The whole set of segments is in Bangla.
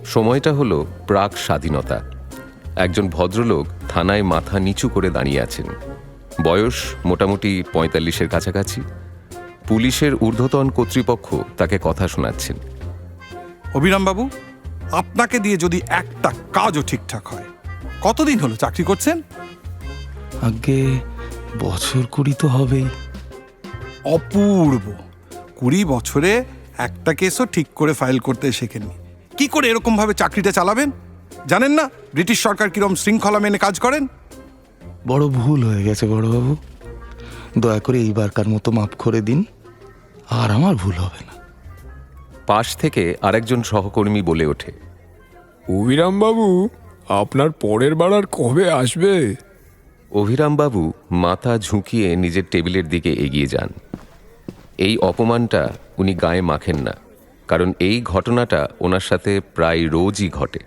সময়টা হলো প্রাক স্বাধীনতা। একজন ভদ্রলোক থানায় মাথা নিচু করে দাঁড়িয়ে আছেন। বয়স মোটামুটি ৪৫-এর কাছাকাছি। পুলিশের ঊর্ধ্বতন কর্তৃপক্ষ তাকে কথা শোনাচ্ছেন। অভিরামবাবু, আপনাকে দিয়ে যদি একটা কাজও ঠিকঠাক হয়, কতদিন হলো চাকরি করছেন? আগে বছর 20 তো হবেই। অপূর্ব! 20 বছরে একটা কেসও ঠিক করে ফাইল করতে শেখেননি। কি করে এরকম ভাবে চাকরিটা চালাবেন? জানেন না ব্রিটিশ সরকার কিরম শৃঙ্খলা মেনে কাজ করেন? বড় ভুল হয়ে গেছে বড়বাবু, দয়া করে এইবারকার মতো মাফ করে দিন, আর আমার ভুল হবে না। পাশ থেকে আরেকজন সহকর্মী বলে ওঠে, অভিরামবাবু, আপনার পরের বার আর কবে আসবে? অভিরামবাবু মাথা ঝুঁকিয়ে নিজের টেবিলের দিকে এগিয়ে যান। এই অপমানটা উনি গায়ে মাখেন না, কারণ এই ঘটনাটা ওনার সাথে প্রায় রোজই ঘটে।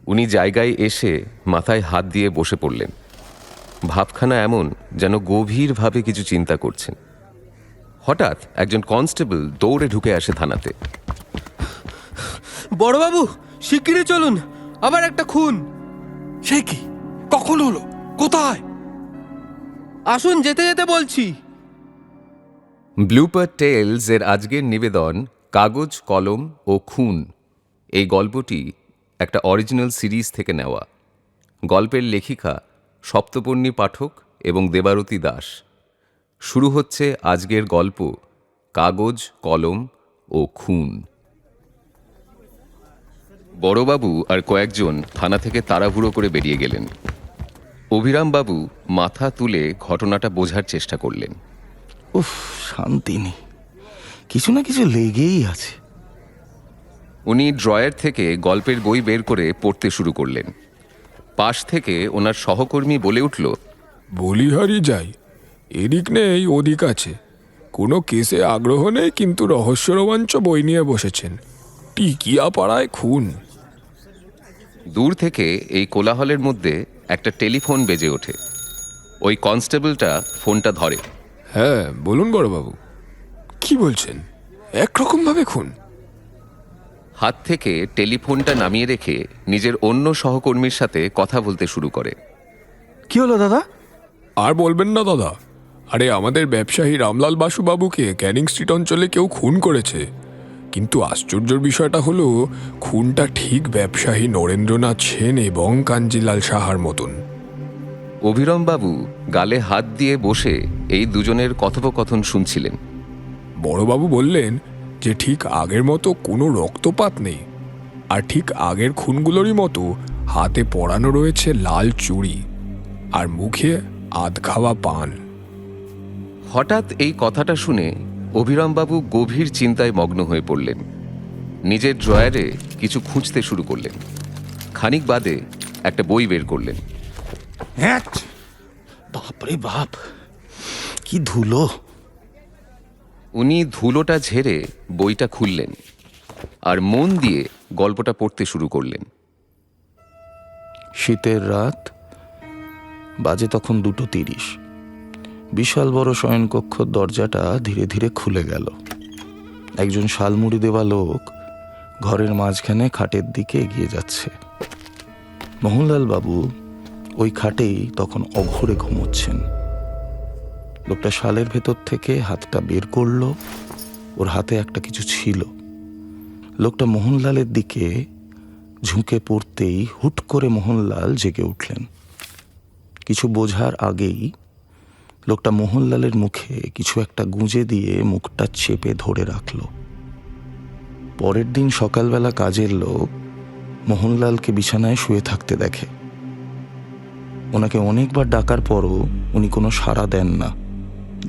উনি জায়গায় এসে মাথায় হাত দিয়ে বসে পড়লেন। ভাবখানা এমন যেন গভীরভাবে কিছু চিন্তা করছেন। হঠাৎ একজন কনস্টেবল দৌড়ে ঢুকে আসে থানাতে। বড়বাবু, শিগগিরই চলুন, আবার একটা খুন। সে কি? কখন হলো? কোথায়? আসুন, যেতে যেতে বলছি। ব্লুপার টেলস এর আজকের নিবেদন কাগজ, কলম ও খুন। এই গল্পটি একটা অরিজিনাল সিরিজ থেকে নেওয়া। গল্পের লেখিকা সপ্তপর্ণী পাঠক এবং দেবারতী দাস। শুরু হচ্ছে আজকের গল্প কাগজ, কলম ও খুন। বড়বাবু আর কয়েকজন থানা থেকে তাড়াহুড়ো করে বেরিয়ে গেলেন। অভিরামবাবু মাথা তুলে ঘটনাটা বোঝার চেষ্টা করলেন। উফ, শান্তি নেই, কিছু না কিছু লেগেই আছে। উনি ড্রয়ার থেকে গল্পের বই বের করে পড়তে শুরু করলেন। পাশ থেকে ওনার সহকর্মী বলে উঠল, বলিহারি যাই, এদিক নেই ওদিক আছে। কোনো কেসে আগ্রহ নেই, কিন্তু রহস্য রোমাঞ্চ বই নিয়ে বসেছেন। টিকিয়া পাড়ায় খুন। দূর থেকে এই কোলাহলের মধ্যে একটা টেলিফোন বেজে ওঠে। ওই কনস্টেবলটা ফোনটা ধরে। হ্যাঁ, বলুন বড়বাবু, কি বলছেন? একরকম ভাবে খুন? হাত থেকে টেলিফোনটা নামিয়ে রেখে নিজের অন্য সহকর্মীর সাথে কথা বলতে শুরু করে। কি হলো দাদা? আর বলবেন না দাদা, আরে আমাদের ব্যবসায়ী রামলাল বাসুবাবুকে ক্যানিং স্ট্রিট অঞ্চলে কেউ খুন করেছে। কিন্তু আশ্চর্যের বিষয়টা হলো, খুনটা ঠিক ব্যবসায়ী নরেন্দ্রনাথ সেন এবং কাঞ্জিলাল সাহার মতন। অভিরামবাবু গালে হাত দিয়ে বসে এই দুজনের কথোপকথন শুনছিলেন। বড়বাবু বললেন যে ঠিক আগের মতো কোনো রক্তপাত নেই, আর ঠিক আগের খুনগুলোরই মতো হাতে পরানো রয়েছে লাল চুড়ি, আর মুখে আধ খাওয়া পান। হঠাৎ এই কথাটা শুনে অভিরামবাবু গভীর চিন্তায় মগ্ন হয়ে পড়লেন। নিজের ড্রয়ারে কিছু খুঁজতে শুরু করলেন। খানিক বাদে একটা বই বের করলেন। হ্যাঁ, বাপরে বাপ, কি ধুলো! উনি ধুলোটা ঝেড়ে বইটা খুললেন আর মন দিয়ে গল্পটা পড়তে শুরু করলেন। শীতের রাত, বাজে তখন 2:30। বিশাল বড় শয়নকক্ষর দরজাটা ধীরে ধীরে খুলে গেল। একজন শালমুড়ি দেওয়া লোক ঘরের মাঝখানে খাটের দিকে এগিয়ে যাচ্ছে। মোহনলাল বাবু ওই খাটেই তখন অঘোরে ঘুমোচ্ছেন। লোকটা শালের ভেতর থেকে হাতটা বের করলো। ওর হাতে একটা কিছু ছিল। লোকটা মোহনলালের দিকে ঝুঁকে পড়তেই হুট করে মোহনলাল জেগে উঠলেন। কিছু বোঝার আগেই লোকটা মোহনলালের মুখে কিছু একটা গুঁজে দিয়ে মুখটা চেপে ধরে রাখল। পরের দিন সকালবেলা কাজের লোক মোহনলালকে বিছানায় শুয়ে থাকতে দেখে। ওনাকে অনেকবার ডাকার পরও উনি কোনো সাড়া দেন না।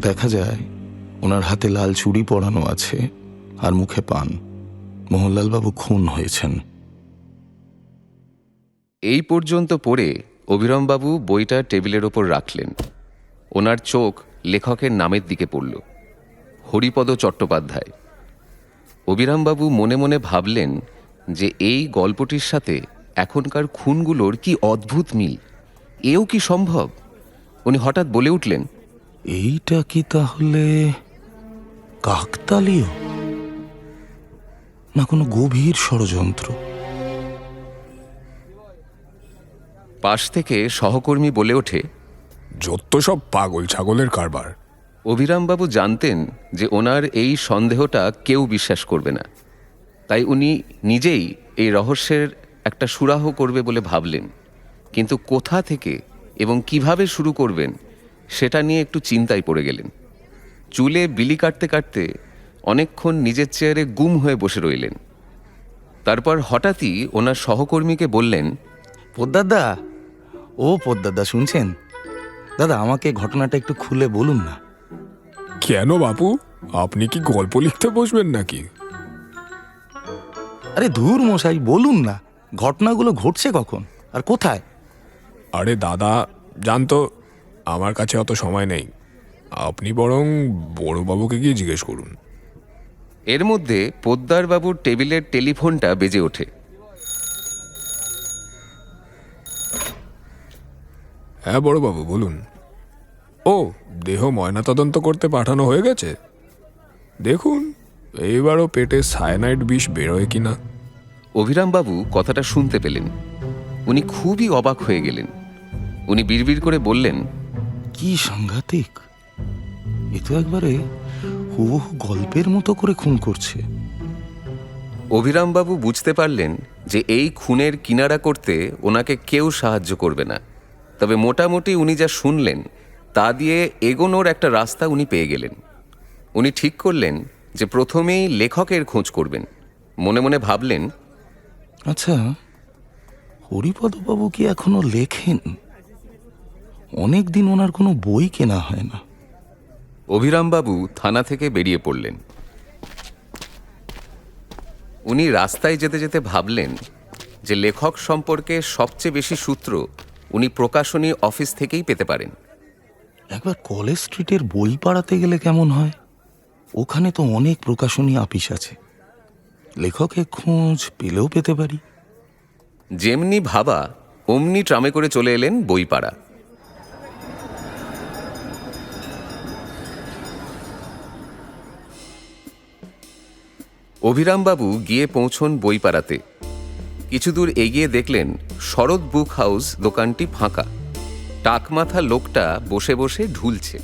দেখা যায় ওনার হাতে লাল চুড়ি পরানো আছে আর মুখে পান। মোহনলালবাবু খুন হয়েছেন। এই পর্যন্ত পড়ে অভিরামবাবু বইটা টেবিলের ওপর রাখলেন। ওনার চোখ লেখকের নামের দিকে পড়ল, হরিপদ চট্টোপাধ্যায়। অভিরামবাবু মনে মনে ভাবলেন যে এই গল্পটির সাথে এখনকার খুনগুলোর কি অদ্ভুত মিল, এও কি সম্ভব? উনি হঠাৎ বলে উঠলেন, এইটা কি তাহলে কাকতালীয়? না কোনো গভীর ষড়যন্ত্র? পাশ থেকে সহকর্মী বলে ওঠে, যত সব পাগল ছাগলের কারবার। অভিরামবাবু জানতেন যে ওনার এই সন্দেহটা কেউ বিশ্বাস করবে না, তাই উনি নিজেই এই রহস্যের একটা সুরাহ করবে বলে ভাবলেন। কিন্তু কোথা থেকে এবং কিভাবে শুরু করবেন সেটা নিয়ে একটু চিন্তায় পড়ে গেলেন। চুলে বিলি কাটতে কাটতে অনেকক্ষণ নিজের চেয়ারে গুম হয়ে বসে রইলেন। তারপর হঠাৎই ওনার সহকর্মীকে বললেন, পোদ্দারদা, ও পোদ্দারদা, শুনছেন? দাদা, আমাকে ঘটনাটা একটু খুলে বলুন না। কেন বাপু, আপনি কি গল্প লিখতে বসবেন নাকি? আরে ধুর মশাই, বলুন না, ঘটনাগুলো ঘটছে কখন আর কোথায়? আরে দাদা, জানতো আমার কাছে অত সময় নেই, আপনি বরং বড়বাবুকে গিয়ে জিজ্ঞেস করুন। এর মধ্যে পোদ্দারবাবুর টেবিলের টেলিফোনটা বেজে ওঠে। হ্যাঁ বড়বাবু, বলুন। ও, দেহ ময়নাতদন্ত করতে পাঠানো হয়ে গেছে। দেখুন এইবারও পেটে সায়ানাইড বিষ বেরোয় কিনা। অভিরামবাবু কথাটা শুনতে পেলেন। উনি খুবই অবাক হয়ে গেলেন। উনি বিড়বিড় করে বললেন, কি সাংঘাতিক! এ তো একবারে হুবহু গল্পের মতো করে খুন করছে। অভিরামবাবু বুঝতে পারলেন যে এই খুনের কিনারা করতে ওনাকে কেউ সাহায্য করবে না। তবে মোটামুটি উনি যা শুনলেন তা দিয়ে এগোনোর একটা রাস্তা উনি পেয়ে গেলেন। উনি ঠিক করলেন যে প্রথমেই লেখকের খোঁজ করবেন। মনে মনে ভাবলেন, আচ্ছা, হরিপদবাবু কি এখনো লেখেন? অনেক দিন ওনার কোনো বই কেনা হয় না। অভিরামবাবু থানা থেকে বেরিয়ে পড়লেন। উনি রাস্তায় যেতে যেতে ভাবলেন যে লেখক সম্পর্কে সবচেয়ে বেশি সূত্র উনি প্রকাশনী অফিস থেকেই পেতে পারেন। একবার কলেজ স্ট্রিটের বই পাড়াতে গেলে কেমন হয়? ওখানে তো অনেক প্রকাশনী আপিস আছে, লেখকের খোঁজ পেলেও পেতে পারি। যেমনি ভাবা অমনি ট্রামে করে চলে এলেন বইপাড়া। অভিরামবাবু গিয়ে পৌঁছন বইপাড়াতে। কিছু দূর এগিয়ে দেখলেন শরৎ বুক হাউস দোকানটি ফাঁকা। টাকমাথা লোকটা বসে বসে ঢুলছে।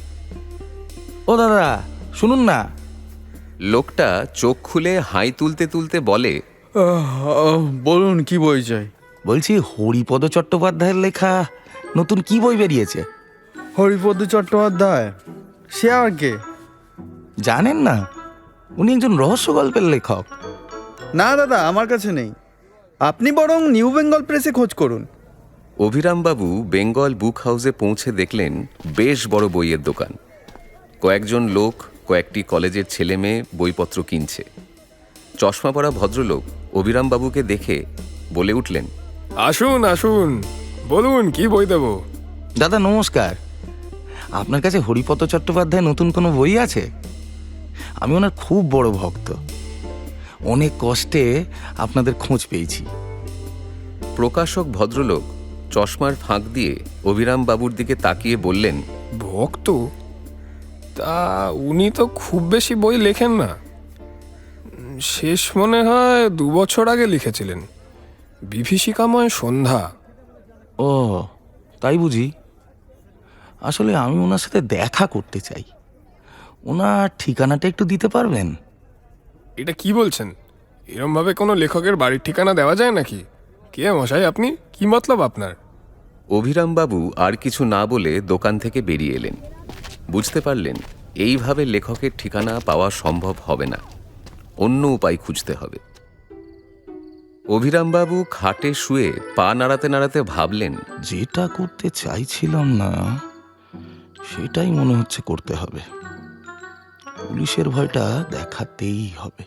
ও দাদা, শুনুন না। লোকটা চোখ খুলে হাই তুলতে তুলতে বলে, বলুন কি বই চাই? বলছি, হরিপদ চট্টোপাধ্যায়ের লেখা নতুন কি বই বেরিয়েছে? হরিপদ চট্টোপাধ্যায়? সে আর কে? জানেন না? উনি একজন রহস্য গল্পের লেখক। না দাদা, আমার কাছে নেই। আপনি বরং নিউ বেঙ্গল প্রেসে খোঁজ করুন। অভিরামবাবু বেঙ্গল বুক হাউসে পৌঁছে দেখলেন বেশ বড় বইয়ের দোকান। কয়েকজন লোক, কয়েকটি কলেজের ছেলে মেয়ে বইপত্র কিনছে। চশমা পরা ভদ্রলোক অভিরামবাবুকে দেখে বলে উঠলেন, আসুন আসুন, বলুন কি বই দেব? দাদা নমস্কার, আপনার কাছে হরিপদ চট্টোপাধ্যায় নতুন কোনো বই আছে? আমি ওনার খুব বড় ভক্ত। অনেক কষ্টে আপনাদের খোঁজ পেয়েছি। প্রকাশক ভদ্রলোক চশমার ফাঁক দিয়ে অভিরামবাবুর দিকে তাকিয়ে বললেন, ভক্ত? তা উনি তো খুব বেশি বই লেখেন না। শেষ মনে হয় 2 বছর আগে লিখেছিলেন বিভীষিকাময় সন্ধ্যা। ও তাই বুঝি? আসলে আমি ওনার সাথে দেখা করতে চাই। ওনার ঠিকানাটা একটু দিতে পারবেন? এটা কি বলছেন? এরমভাবে কোনো লেখকের বাড়ির ঠিকানা দেওয়া যায় নাকি? কে মশাই আপনি? কি মতলব আপনার? অভিরামবাবু আর কিছু না বলে দোকান থেকে বেরিয়ে এলেন। বুঝতে পারলেন এইভাবে লেখকের ঠিকানা পাওয়া সম্ভব হবে না, অন্য উপায় খুঁজতে হবে। অভিরামবাবু খাটে শুয়ে পা নাড়াতে নাড়াতে ভাবলেন, যেটা করতে চাইছিলাম না সেটাই মনে হচ্ছে করতে হবে। পুলিশের ভয়টা দেখাতেই হবে।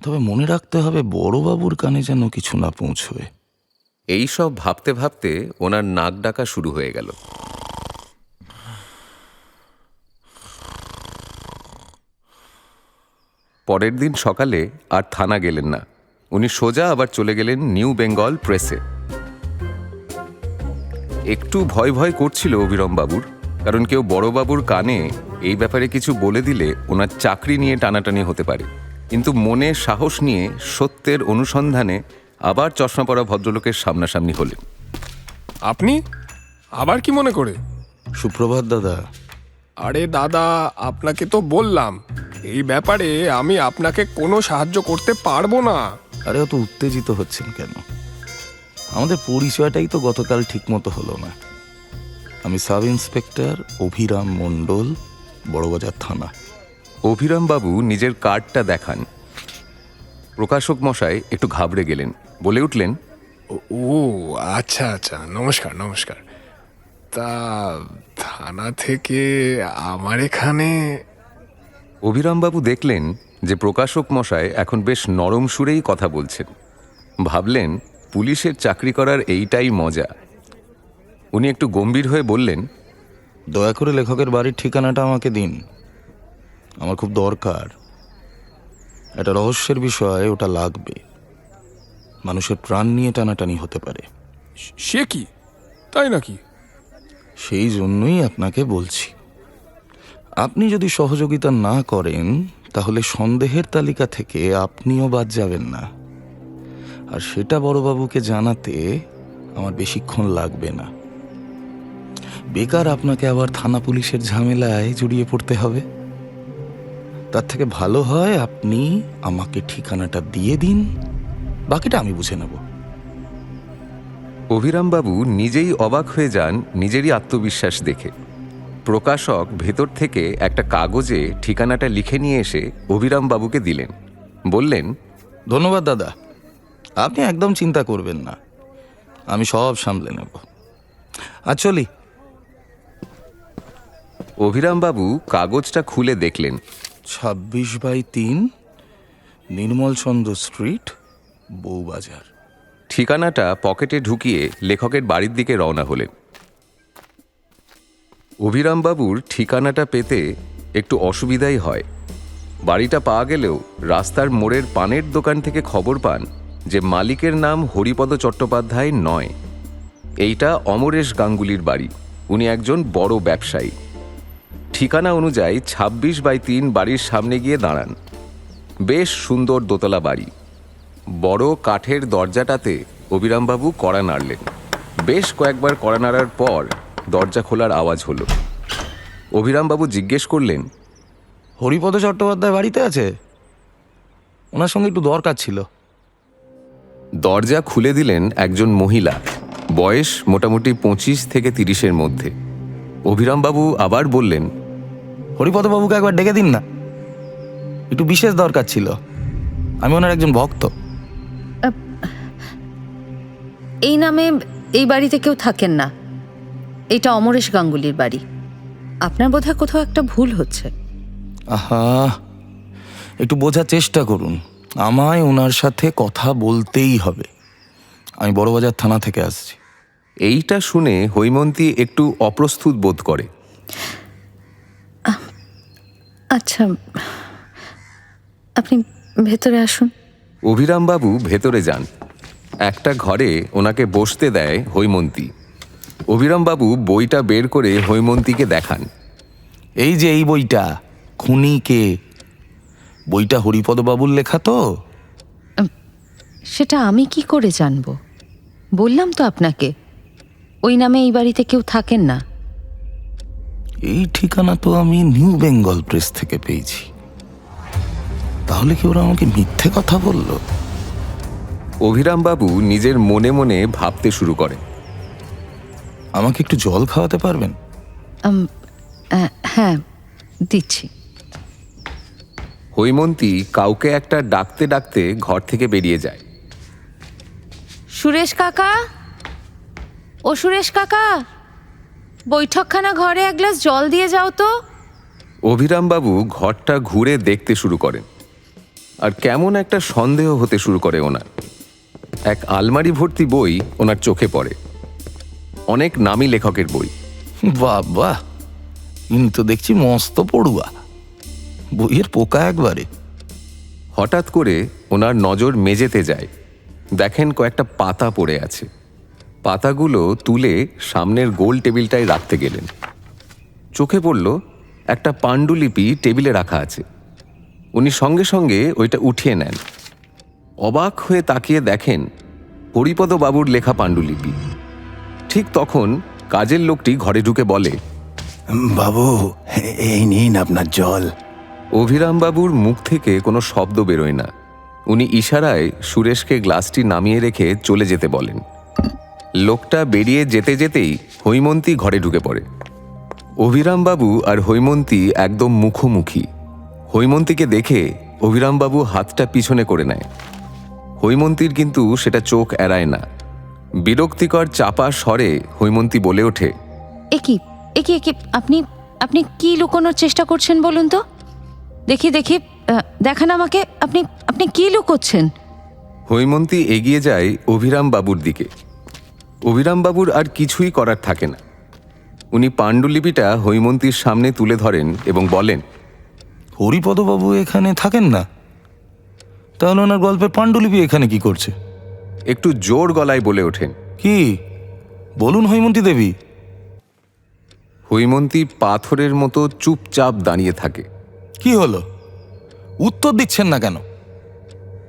তবে মনে রাখতে হবে বড়বাবুর কানে যেন কিছু না পৌঁছবে। এই সব ভাবতে ভাবতে ওনার নাক ডাকা শুরু হয়ে গেল। পরের দিন সকালে আর থানা গেলেন না। উনি সোজা আবার চলে গেলেন নিউ বেঙ্গল প্রেসে। একটু ভয় ভয় করছিল অভিরামবাবুর, কারণ কেউ বড়বাবুর কানে এই ব্যাপারে কিছু বলে দিলে ওনার চাকরি নিয়ে টানাটানি হতে পারে। কিন্তু মনে সাহস নিয়ে সত্যের অনুসন্ধানে আবার চশমা পরা ভদ্রলোকের সামনাসামনি হলেন। আপনি আবার কি মনে করে? সুপ্রভাত দাদা। আরে দাদা, আপনাকে তো বললাম এই ব্যাপারে আমি আপনাকে কোনো সাহায্য করতে পারবো না। আরে অত উত্তেজিত হচ্ছেন কেন? আমাদের পরিচয়টাই তো গতকাল ঠিকমতো হলো না। আমি সাব ইন্সপেক্টর অভিরাম মণ্ডল, বড়বাজার থানা। অভিরামবাবু নিজের কার্ডটা দেখান। প্রকাশক মশাই একটু ঘাবড়ে গেলেন, বলে উঠলেন, ও আচ্ছা আচ্ছা, নমস্কার নমস্কার। তা থানা থেকে আমার এখানে? অভিরামবাবু দেখলেন যে প্রকাশক মশাই এখন বেশ নরম সুরেই কথা বলছেন। ভাবলেন পুলিশের চাকরি করার এইটাই মজা। উনি একটু গম্ভীর হয়ে বললেন, দয়া করে লেখকের বাড়ির ঠিকানাটা আমাকে দিন, আমার খুব দরকার। একটা রহস্যের বিষয়, ওটা লাগবে। মানুষের প্রাণ নিয়ে টানাটানি হতে পারে। সে কি, তাই নাকি? সেই জন্যই আপনাকে বলছি, আপনি যদি সহযোগিতা না করেন তাহলে সন্দেহের তালিকা থেকে আপনিও বাদ যাবেন না। আর সেটা বড়বাবুকে জানাতে আমার বেশিক্ষণ লাগবে না। বেকার আপনাকে আবার থানা পুলিশের ঝামেলায় জড়িয়ে পড়তে হবে। তার থেকে ভালো হয় আপনি আমাকে ঠিকানাটা দিয়ে দিন, বাকিটা আমি বুঝে নেব। অভিরামবাবু নিজেই অবাক হয়ে যান নিজেরই আত্মবিশ্বাস দেখে। প্রকাশক ভেতর থেকে একটা কাগজে ঠিকানাটা লিখে নিয়ে এসে অভিরামবাবুকে দিলেন। বললেন, ধন্যবাদ দাদা, আপনি একদম চিন্তা করবেন না, আমি সব সামলে নেব। আর চলি। অভিরামবাবু কাগজটা খুলে দেখলেন 26/3 নির্মলচন্দ্র স্ট্রিট, বউবাজার। ঠিকানাটা পকেটে ঢুকিয়ে লেখকের বাড়ির দিকে রওনা হলেন। অভিরামবাবুর ঠিকানাটা পেতে একটু অসুবিধাই হয়। বাড়িটা পাওয়া গেলেও রাস্তার মোড়ের পানের দোকান থেকে খবর পান যে মালিকের নাম হরিপদ চট্টোপাধ্যায় নয়, এইটা অমরেশ গাঙ্গুলির বাড়ি। উনি একজন বড় ব্যবসায়ী। ঠিকানা অনুযায়ী 26/3 বাড়ির সামনে গিয়ে দাঁড়ান। বেশ সুন্দর দোতলা বাড়ি। বড় কাঠের দরজাটাতে অভিরামবাবু কড়া নাড়লেন। বেশ কয়েকবার কড়া নাড়ার পর দরজা খোলার আওয়াজ হলো। অভিরামবাবু জিজ্ঞেস করলেন, হরিপদ চট্টোপাধ্যায় বাড়িতে আছে? ওনার সঙ্গে একটু দরকার ছিল। দরজা খুলে দিলেন একজন মহিলা, বয়স মোটামুটি 25 থেকে 30-এর মধ্যে। অভিরামবাবু আবার বললেন, হরিপদবাবুকে একবার ডেকে দিন না, একটু বিশেষ দরকার ছিল। আমি ওনার একজন ভক্ত। এই নামে এই বাড়িতে কেউ থাকেন না। এটা অমরেশ গাঙ্গুলির বাড়ি। আপনার বোধহয় কোথাও একটা ভুল হচ্ছে। আহা, একটু বোঝার চেষ্টা করুন, আমায় ওনার সাথে কথা বলতেই হবে। আমি বড়বাজার থানা থেকে আসছি। এইটা শুনে হৈমন্তী একটু অপ্রস্তুত বোধ করে। আচ্ছা, আপনি ভেতরে আসুন। অভিরামবাবু ভেতরে যান। একটা ঘরে ওনাকে বসতে দেয় হৈমন্তী। অভিরামবাবু বইটা বের করে হৈমন্তীকে দেখান। এই যে এই বইটা, খুনি কে, বইটা হরিপদবাবুর লেখা তো? সেটা আমি কি করে জানবো? বললাম তো আপনাকে, ওই নামে এই বাড়িতে কেউ থাকেন না। এই ঠিকানা তো আমি নিউ বেঙ্গল প্রেস থেকে পেয়েছি। তাহলে কি ওরা আমাকে মিথ্যে কথা বলল? অভিরামবাবু নিজের মনে মনে ভাবতে শুরু করেন। আমাকে একটু জল খাওয়াতে পারবেন? হ্যাঁ, দিচ্ছি। হৈমন্তী কাউকে একটা ডাকতে ডাকতে ঘর থেকে বেরিয়ে যায়। সুরেশ কাকা, ও সুরেশ কাকা, বৈঠকখানা ঘরে এক গ্লাস জল দিয়ে যাও তো। অভিরামবাবু ঘরটা ঘুরে দেখতে শুরু করেন। আর কেমন একটা সন্দেহ হতে শুরু করে ওনার। এক আলমারি ভর্তি বই ওনার চোখে পড়ে, অনেক নামী লেখকের বই। বাবা, ইনি তো দেখছি মস্ত পড়ুয়া, বইয়ের পোকা একবারে। হঠাৎ করে ওনার নজর মেঝেতে যায়। দেখেন কয়েকটা পাতা পড়ে আছে। পাতাগুলো তুলে সামনের গোল টেবিলটায় রাখতে গেলেন। চোখে পড়ল একটা পাণ্ডুলিপি টেবিলে রাখা আছে। উনি সঙ্গে সঙ্গে ওইটা উঠিয়ে নেন। অবাক হয়ে তাকিয়ে দেখেন হরিপদ বাবুর লেখা পাণ্ডুলিপি। ঠিক তখন কাজের লোকটি ঘরে ঢুকে বলে, বাবু, এই নিন আপনার জল। অভিরাম বাবুর মুখ থেকে কোনো শব্দ বেরোয় না। উনি ইশারায় সুরেশকে গ্লাসটি নামিয়ে রেখে চলে যেতে বলেন। লোকটা বেরিয়ে যেতে যেতেই হৈমন্তী ঘরে ঢুকে পড়ে। অভিরাম বাবু আর হৈমন্তী একদম মুখোমুখি। হৈমন্তীকে দেখে অভিরাম বাবু হাতটা পিছনে করে নেয়। হৈমন্তীর কিন্তু সেটা চোখ এড়ায় না। বিরক্তিকর চাপা স্বরে হৈমন্তী বলে ওঠে, একি একি একি আপনি আপনি কি লুকোনোর চেষ্টা করছেন বলুন তো? দেখি দেখি, দেখান আমাকে, আপনি আপনি কি লুকোচ্ছেন? হৈমন্তী এগিয়ে যায় অভিরাম বাবুর দিকে। অভিরাম বাবুর আর কিছুই করার থাকে না। উনি পাণ্ডুলিপিটা হৈমন্তীর সামনে তুলে ধরেন এবং বলেন, হরিপদবাবু এখানে থাকেন না? তাহলে ওনার গল্পের পাণ্ডুলিপি এখানে কি করছে? একটু জোর গলায় বলে ওঠেন। কি বলুন হৈমন্তী দেবী। হৈমন্তী পাথরের মতো চুপচাপ দাঁড়িয়ে থাকে। কি হলো, উত্তর দিচ্ছেন না কেন?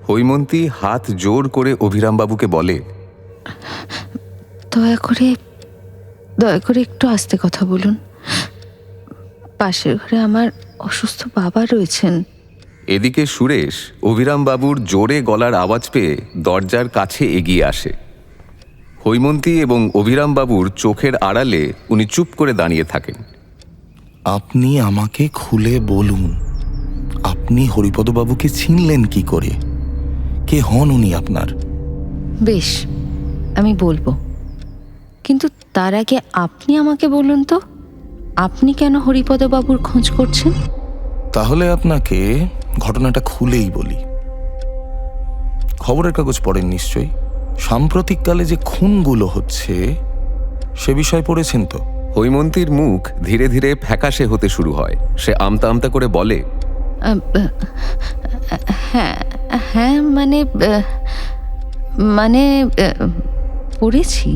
হৈমন্তী হাত জোর করে অভিরাম বাবুকে বলে, দয়া করে একটু আস্তে কথা বলুন। পাশের ঘরে আমার অসুস্থ বাবা রয়েছেন। এদিকে সুরেশ অভিরাম বাবুর জোরে গলার আওয়াজ পেয়ে দরজার কাছে এগিয়ে আসে। হৈমন্তী এবং অভিরাম বাবুর চোখের আড়ালে উনি চুপ করে দাঁড়িয়ে থাকেন। আপনি আমাকে খুলে বলুন, আপনি হরিপদবাবুকে চিনলেন কি করে? কে হন উনি আপনার? বেশ, আমি বলবো, কিন্তু তার আগে আপনি আমাকে বলুন তো, আপনি কেন হরিপদ বাবুর খোঁজ করছেন? তাহলে আপনাকে ঘটনাটা খুলেই বলি। খবরের কাগজ পড়েন নিশ্চয়ই। সাম্প্রতিককালে যে খুনগুলো হচ্ছে সে বিষয় পড়েছেন তো? হৈমন্তীর মুখ ধীরে ধীরে ফ্যাকাশে হতে শুরু হয়। সে আমতা আমতা করে বলে, হ্যাঁ হ্যাঁ, মানে পড়েছি।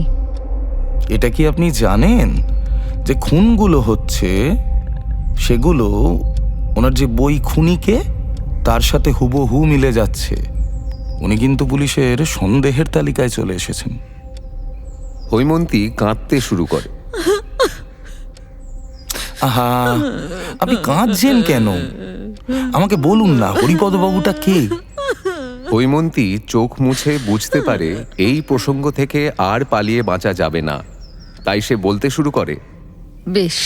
এটা কি আপনি জানেন যে খুনগুলো হচ্ছে সেগুলো ওনার যে বই খুনিকে তার সাথে হুবহু মিলে যাচ্ছে? উনি কিন্তু পুলিশের সন্দেহের তালিকায় চলে এসেছেন। হৈমন্তী কাঁদতে শুরু করে। আহা, আপনি কাঁদছেন কেন? আমাকে বলুন না, হরিপদবাবুটা কে? হৈমন্তী চোখ মুছে বুঝতে পারে এই প্রসঙ্গ থেকে আর পালিয়ে বাঁচা যাবে না। তাই সে বলতে শুরু করে, বেশ,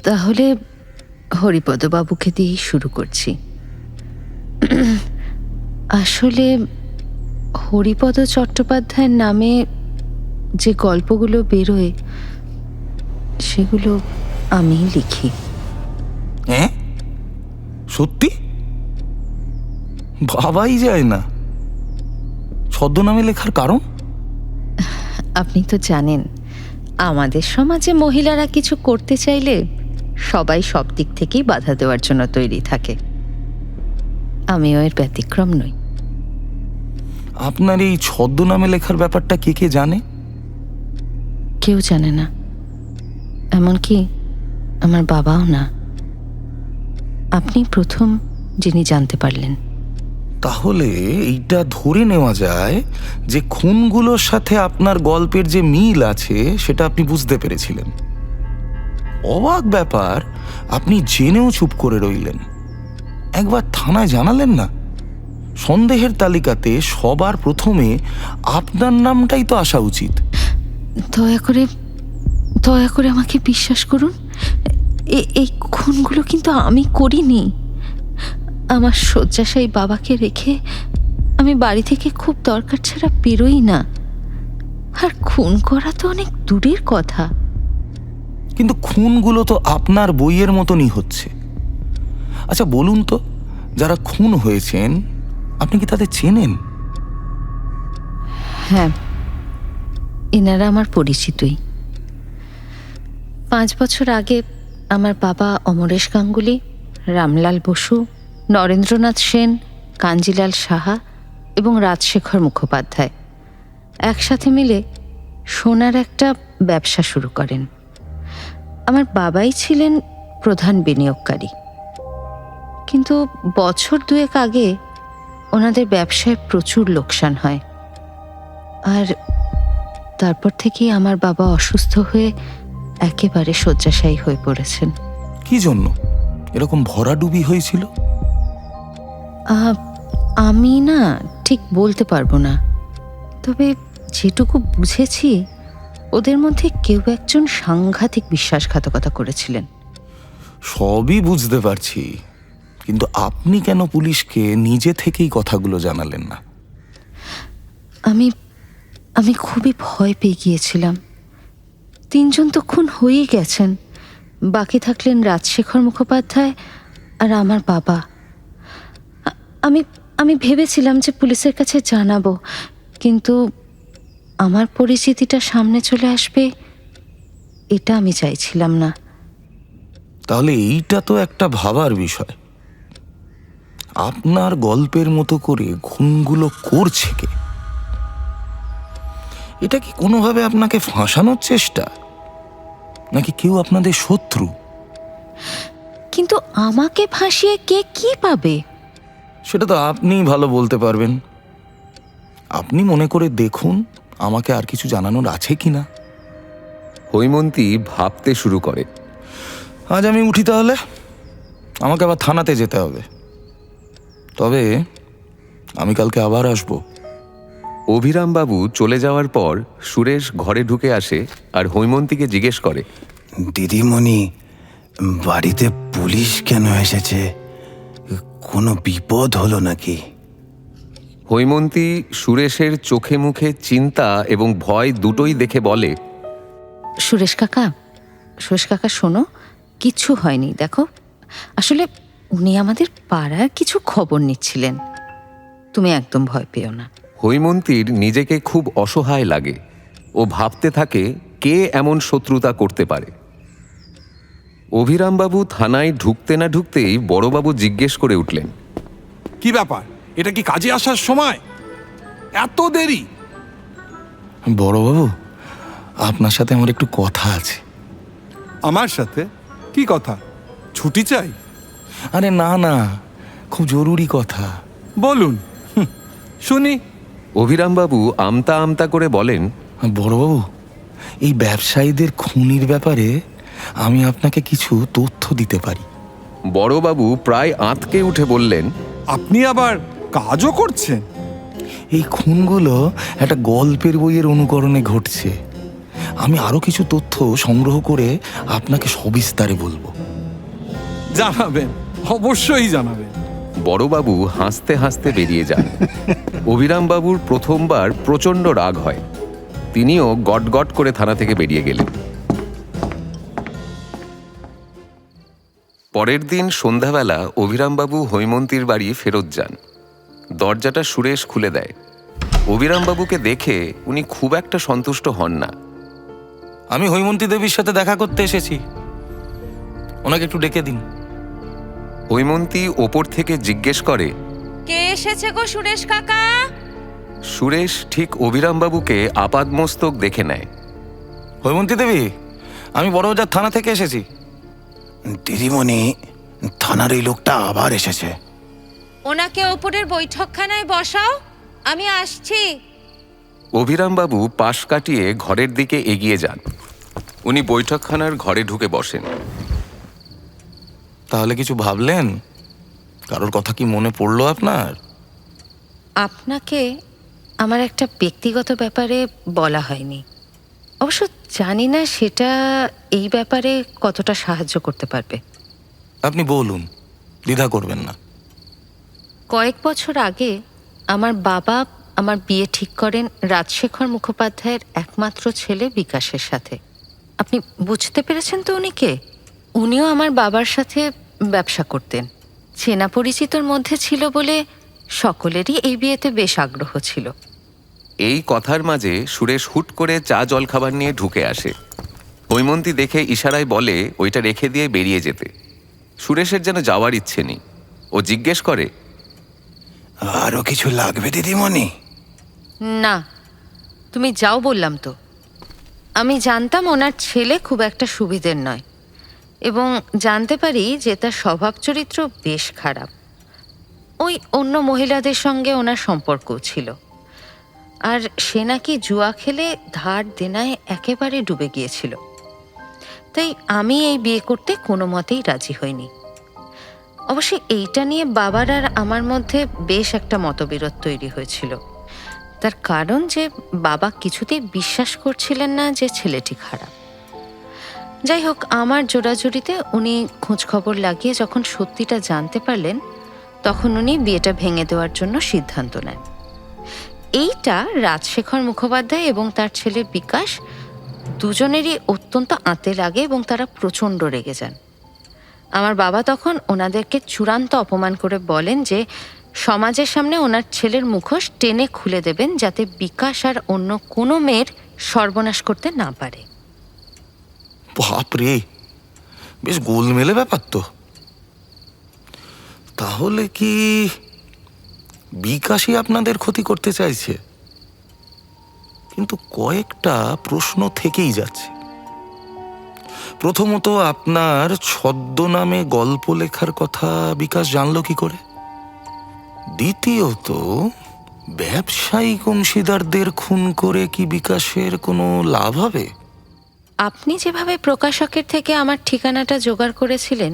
তাহলে হরিপদ বাবুকে দিয়েই শুরু করছি। আসলে হরিপদ চট্টোপাধ্যায়ের নামে যে গল্পগুলো বেরোয় সেগুলো আমি লিখি। হ্যাঁ, সত্যি? ভাবাই যায় না। ছদ্মনামে লেখার কারণ? আপনি তো জানেন, আমাদের সমাজে মহিলারা কিছু করতে চাইলে সবাই সব দিক থেকেই বাধা দেওয়ার জন্য তৈরি থাকে। আমিও এর ব্যতিক্রম নই। আপনার এই ছদ্মনামে লেখার ব্যাপারটা কে কে জানে? কেউ জানে না, এমনকি আমার বাবাও না। আপনি প্রথম যিনি জানতে পারলেন। তাহলে এইটা ধরে নেওয়া যায় যে খুনগুলোর সাথে আপনার গল্পের যে মিল আছে সেটা আপনি বুঝতে পেরেছিলেন। অবাক ব্যাপার, আপনি জেনেও চুপ করে রইলেন। একবার থানায় জানালেন না? সন্দেহের তালিকাতে সবার প্রথমে আপনার নামটাই তো আসা উচিত। দয়া করে আমাকে বিশ্বাস করুন, এই খুনগুলো কিন্তু আমি করিনি। আমার শয্যাশায়ী বাবাকে রেখে আমি বাড়ি থেকে খুব দরকার ছাড়া বেরোই না। আর খুন করা তো অনেক দূরের কথা। কিন্তু খুনগুলো তো আপনার বইয়ের মতনই হচ্ছে। আচ্ছা বলুন তো, যারা খুন হয়েছেন আপনি কি তাদের চেনেন? হ্যাঁ, এনারা আমার পরিচিতই। 5 বছর আগে আমার বাবা অমরেশ গাঙ্গুলি, রামলাল বসু, নরেন্দ্রনাথ সেন, কাঞ্জিলাল সাহা এবং রাজশেখর মুখোপাধ্যায় একসাথে মিলে সোনার একটা ব্যবসা শুরু করেন। আমার বাবাই ছিলেন প্রধান বিনিয়োগকারী। কিন্তু বছর দুয়েক আগে ওনাদের ব্যবসায় প্রচুর লোকসান হয়। আর তারপর থেকেই আমার বাবা অসুস্থ হয়ে একেবারে শয্যাশায়ী হয়ে পড়েছেন। কি জন্য এরকম ভরাডুবি হয়েছিল? আমি না ঠিক বলতে পারবো না, তবে যেটুকু বুঝেছি ওদের মধ্যে কেউ একজন সাংঘাতিক বিশ্বাসঘাতকতা করেছিলেন। সবই বুঝতে পারছি, কিন্তু আপনি কেন পুলিশকে নিজে থেকেই কথাগুলো জানালেন না? আমি খুবই ভয় পেয়ে গিয়েছিলাম। 3 জন তো খুন হয়েই গেছেন, বাকি থাকলেন রাজশেখর মুখোপাধ্যায় আর আমার বাবা। আমি ভেবেছিলাম যে পুলিশের কাছে জানাবো, কিন্তু আমার পরিচিতিটা সামনে চলে আসবে এটা আমি চাইছিলাম না। তাহলে এইটা তো একটা ভাবার বিষয়, আপনার গল্পের মতো করে খুনগুলো করছে কে? এটা কি কোনোভাবে আপনাকে ফাঁসানোর চেষ্টা, নাকি কেউ আপনাদের শত্রু? কিন্তু আমাকে ফাঁসিয়ে কে কি পাবে? সেটা তো আপনিই ভালো বলতে পারবেন। আপনি মনে করে দেখুন আমাকে আর কিছু জানানোর আছে কিনা। হৈমন্তী ভাবতে শুরু করে। আজ আমি উঠি তাহলে, আমাকে আবার থানাতে যেতে হবে। তবে আমি কালকে আবার আসবো। অভিরামবাবু চলে যাওয়ার পর সুরেশ ঘরে ঢুকে আসে আর হৈমন্তীকে জিজ্ঞেস করে, দিদিমণি, বাড়িতে পুলিশ কেন এসেছে? কোনো বিপদ হলো নাকি? হৈমন্তী সুরেশের চোখে মুখে চিন্তা এবং ভয় দুটোই দেখে বলে, সুরেশ কাকা শোনো, কিচ্ছু হয়নি। দেখো, আসলে উনি আমাদের পাড়ার কিছু খবর নিচ্ছিলেন, তুমি একদম ভয় পেও না। হৈমন্তীর নিজেকে খুব অসহায় লাগে। ও ভাবতে থাকে কে এমন শত্রুতা করতে পারে। অভিরামবাবু থানায় ঢুকতে না ঢুকতেই বড়বাবু জিজ্ঞেস করে উঠলেন, কি ব্যাপার? এটা কি কাজে আসার সময়? এত দেরি? বড়বাবু, আপনার সাথে আমার একটু কথা আছে। আমার সাথে? কি কথা? ছুটি চাই? আরে না না, খুব জরুরি কথা। বলুন, শুনি। অভিরামবাবু আমতা আমতা করে বলেন, বড়বাবু, এই ব্যবসায়ীদের খুনির ব্যাপারে আমি আপনাকে কিছু তথ্য দিতে পারি। বড়বাবু প্রায় আঁতকে উঠে বললেন, আপনি আবার কাজও করছেন? এই খুনগুলো একটা গল্পের বইয়ের অনুকরণে ঘটছে। আমি আরো কিছু তথ্য সংগ্রহ করে আপনাকে সবিস্তারে বলবো। জানাবেন, অবশ্যই জানাবেন। বড়বাবু হাসতে হাসতে বেরিয়ে যান। অভিরামবাবুর প্রথমবার প্রচণ্ড রাগ হয়। তিনিও গটগট করে থানা থেকে বেরিয়ে গেলেন। পরের দিন সন্ধ্যাবেলা অভিরামবাবু হৈমন্তীর বাড়ি ফেরত যান। দরজাটা সুরেশ খুলে দেয়। অভিরামবাবুকে দেখে উনি খুব একটা সন্তুষ্ট হন না। আমি হৈমন্তী দেবীর সাথে দেখা করতে এসেছি, ওনাকে একটু ডেকে দিন। হৈমন্তী ওপর থেকে জিজ্ঞেস করে, কে এসেছে গো সুরেশ কাকা? সুরেশ ঠিক অভিরামবাবুকে আপাদমস্তক দেখে নেয়। হৈমন্তী দেবী, আমি বড়বাজার থানা থেকে এসেছি। দিদিমণি, থানার এই লোকটা আবার এসেছে। ওনাকে ওপরের বৈঠকখানায় বসাও, আমি আসছি। অভিরামবাবু পাশ কাটিয়ে ঘরের দিকে এগিয়ে যান। উনি বৈঠকখানার ঘরে ঢুকে বসেন। তাহলে কিছু ভাবলেন? কারোর কথা কি মনে পড়লো আপনার? আপনাকে আমার একটা ব্যক্তিগত ব্যাপারে বলা হয়নি। অবশ্য জানি না সেটা এই ব্যাপারে কতটা সাহায্য করতে পারবে। আপনি বলুন, দ্বিধা করবেন না। কয়েক বছর আগে আমার বাবা আমার বিয়ে ঠিক করেন রাজশেখর মুখোপাধ্যায়ের একমাত্র ছেলে বিকাশের সাথে। আপনি বুঝতে পেরেছেন তো উনিকে? উনিও আমার বাবার সাথে ব্যবসা করতেন। চেনা পরিচিতর মধ্যে ছিল বলে সকলেরই এই বিয়েতে বেশ আগ্রহ ছিল। এই কথার মাঝে সুরেশ হুট করে চা জলখাবার নিয়ে ঢুকে আসে। হৈমন্তী দেখে ইশারায় বলে ওইটা রেখে দিয়ে বেরিয়ে যেতে। সুরেশের যেন যাওয়ার ইচ্ছে নেই। ও জিজ্ঞেস করে, আরো কিছু লাগবে দিদিমণি? না, তুমি যাও বললাম তো। আমি জানতাম ওনার ছেলে খুব একটা সুবিধের নয়, এবং জানতে পারি যে তার স্বভাব চরিত্র বেশ খারাপ। ওই অন্য মহিলাদের সঙ্গে ওনার সম্পর্কও ছিল, আর সে নাকি জুয়া খেলে ধার দেনায় একেবারে ডুবে গিয়েছিল। তাই আমি এই বিয়ে করতে কোনো মতেই রাজি হইনি। অবশ্য এইটা নিয়ে বাবার আর আমার মধ্যে বেশ একটা মতবিরোধ তৈরি হয়েছিল। তার কারণ যে বাবা কিছুতেই বিশ্বাস করছিলেন না যে ছেলেটি খারাপ। যাই হোক, আমার জোরাজুরিতে উনি খোঁজখবর লাগিয়ে যখন সত্যিটা জানতে পারলেন, তখন উনি বিয়েটা ভেঙে দেওয়ার জন্য সিদ্ধান্ত নেন। এইটা রাজশেখর মুখোপাধ্যায় এবং তার ছেলে বিকাশ দুজনেরই অত্যন্ত আঁতে লাগে এবং তারা প্রচণ্ড রেগে যান। আমার বাবা তখন ওনাদেরকে চূড়ান্ত অপমান করে বলেন যে সমাজের সামনে ওনার ছেলের মুখোশ টেনে খুলে দেবেন, যাতে বিকাশ আর অন্য কোনো মেয়ের সর্বনাশ করতে না পারে। বাপরে, বেশ গোলমেলে ব্যাপার তো। তাহলে কি বিকাশই আপনাদের ক্ষতি করতে চাইছে? কিন্তু কয়েকটা প্রশ্ন থেকেই যাচ্ছে। প্রথমত, আপনার ছদ্মনামে গল্প লেখার কথা বিকাশ জানলো কি করে? দ্বিতীয়ত, ব্যবসায়িক অংশীদারদের খুন করে কি বিকাশের কোনো লাভ হবে? আপনি যেভাবে প্রকাশকের থেকে আমার ঠিকানাটা জোগাড় করেছিলেন,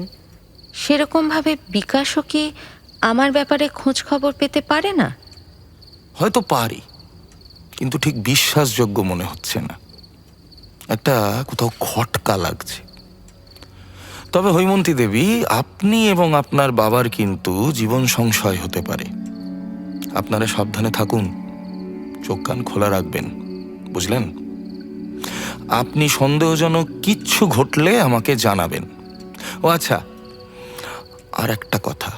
সেরকমভাবে বিকাশও কি আমার ব্যাপারে খোঁজ খবর পেতে পারে না? হয়তো পারি, কিন্তু ঠিক বিশ্বাসযোগ্য মনে হচ্ছে না। একটা কোথাও খটকা লাগছে। তবে হৈমন্তী দেবী, আপনি এবং আপনার বাবার কিন্তু জীবন সংশয় হতে পারে। আপনারা সাবধানে থাকুন, চোখ কান খোলা রাখবেন, বুঝলেন? আপনি সন্দেহজনক কিচ্ছু ঘটলে আমাকে জানাবেন। ও আচ্ছা, আর একটা কথা,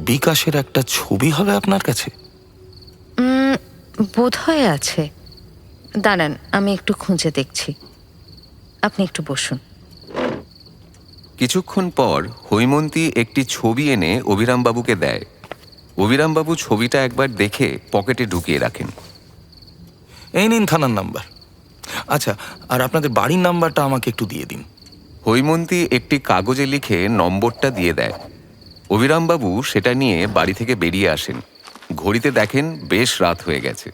বিকাশের একটা ছবি হবে আপনার কাছে? বোধহয় আছে। দাঁড়ান, আমি একটু খুঁজে দেখছি। আপনি একটু বসুন। কিছুক্ষণ পর হৈমন্তী একটি ছবি এনে অভিরামবাবুকে দেয়। অভিরামবাবু ছবিটা একবার দেখে পকেটে ঢুকিয়ে রাখেন। এই নিন থানার নাম্বার। আচ্ছা, আর আপনাদের বাড়ির নাম্বারটা আমাকে একটু দিয়ে দিন। হৈমন্তী একটি কাগজে লিখে নম্বরটা দিয়ে দেয়। অভিরামবাবু সেটা নিয়ে বাড়ি থেকে বেরিয়ে আসেন। ঘড়িতে দেখেন বেশ রাত হয়ে গেছে।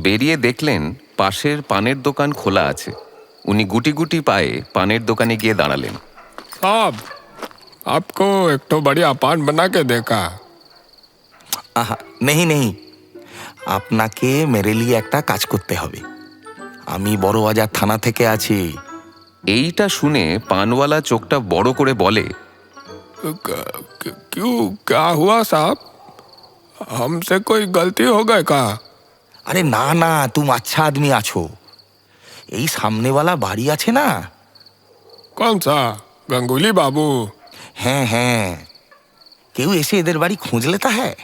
বেরিয়ে দেখলেন পাশের পানের দোকান খোলা আছে। উনি গুটি গুটি পায়ে পানের দোকানে গিয়ে দাঁড়ালেন। साहब, आपको एक तो बढ़िया पान बना के देखा। আহা, নেই নেই, আপনাকে মেরে লিয়ে একটা কাজ করতে হবে। আমি বড়বাজার থানা থেকে আছি। এইটা শুনে পানওয়ালা চোখটা বড় করে বলে, क्यों, क्या हुआ साहब? हमसे कोई गलती हो गई का? আরে না না, তুমি আচ্ছা আদমি আছো। এই সামনেওয়ালা বাড়ি আছে না? कौन सा? गंगुली बाबू? হ্যাঁ হ্যাঁ, কেউ এসে এদের বাড়ি খোঁজ লেতা হ্যাঁ?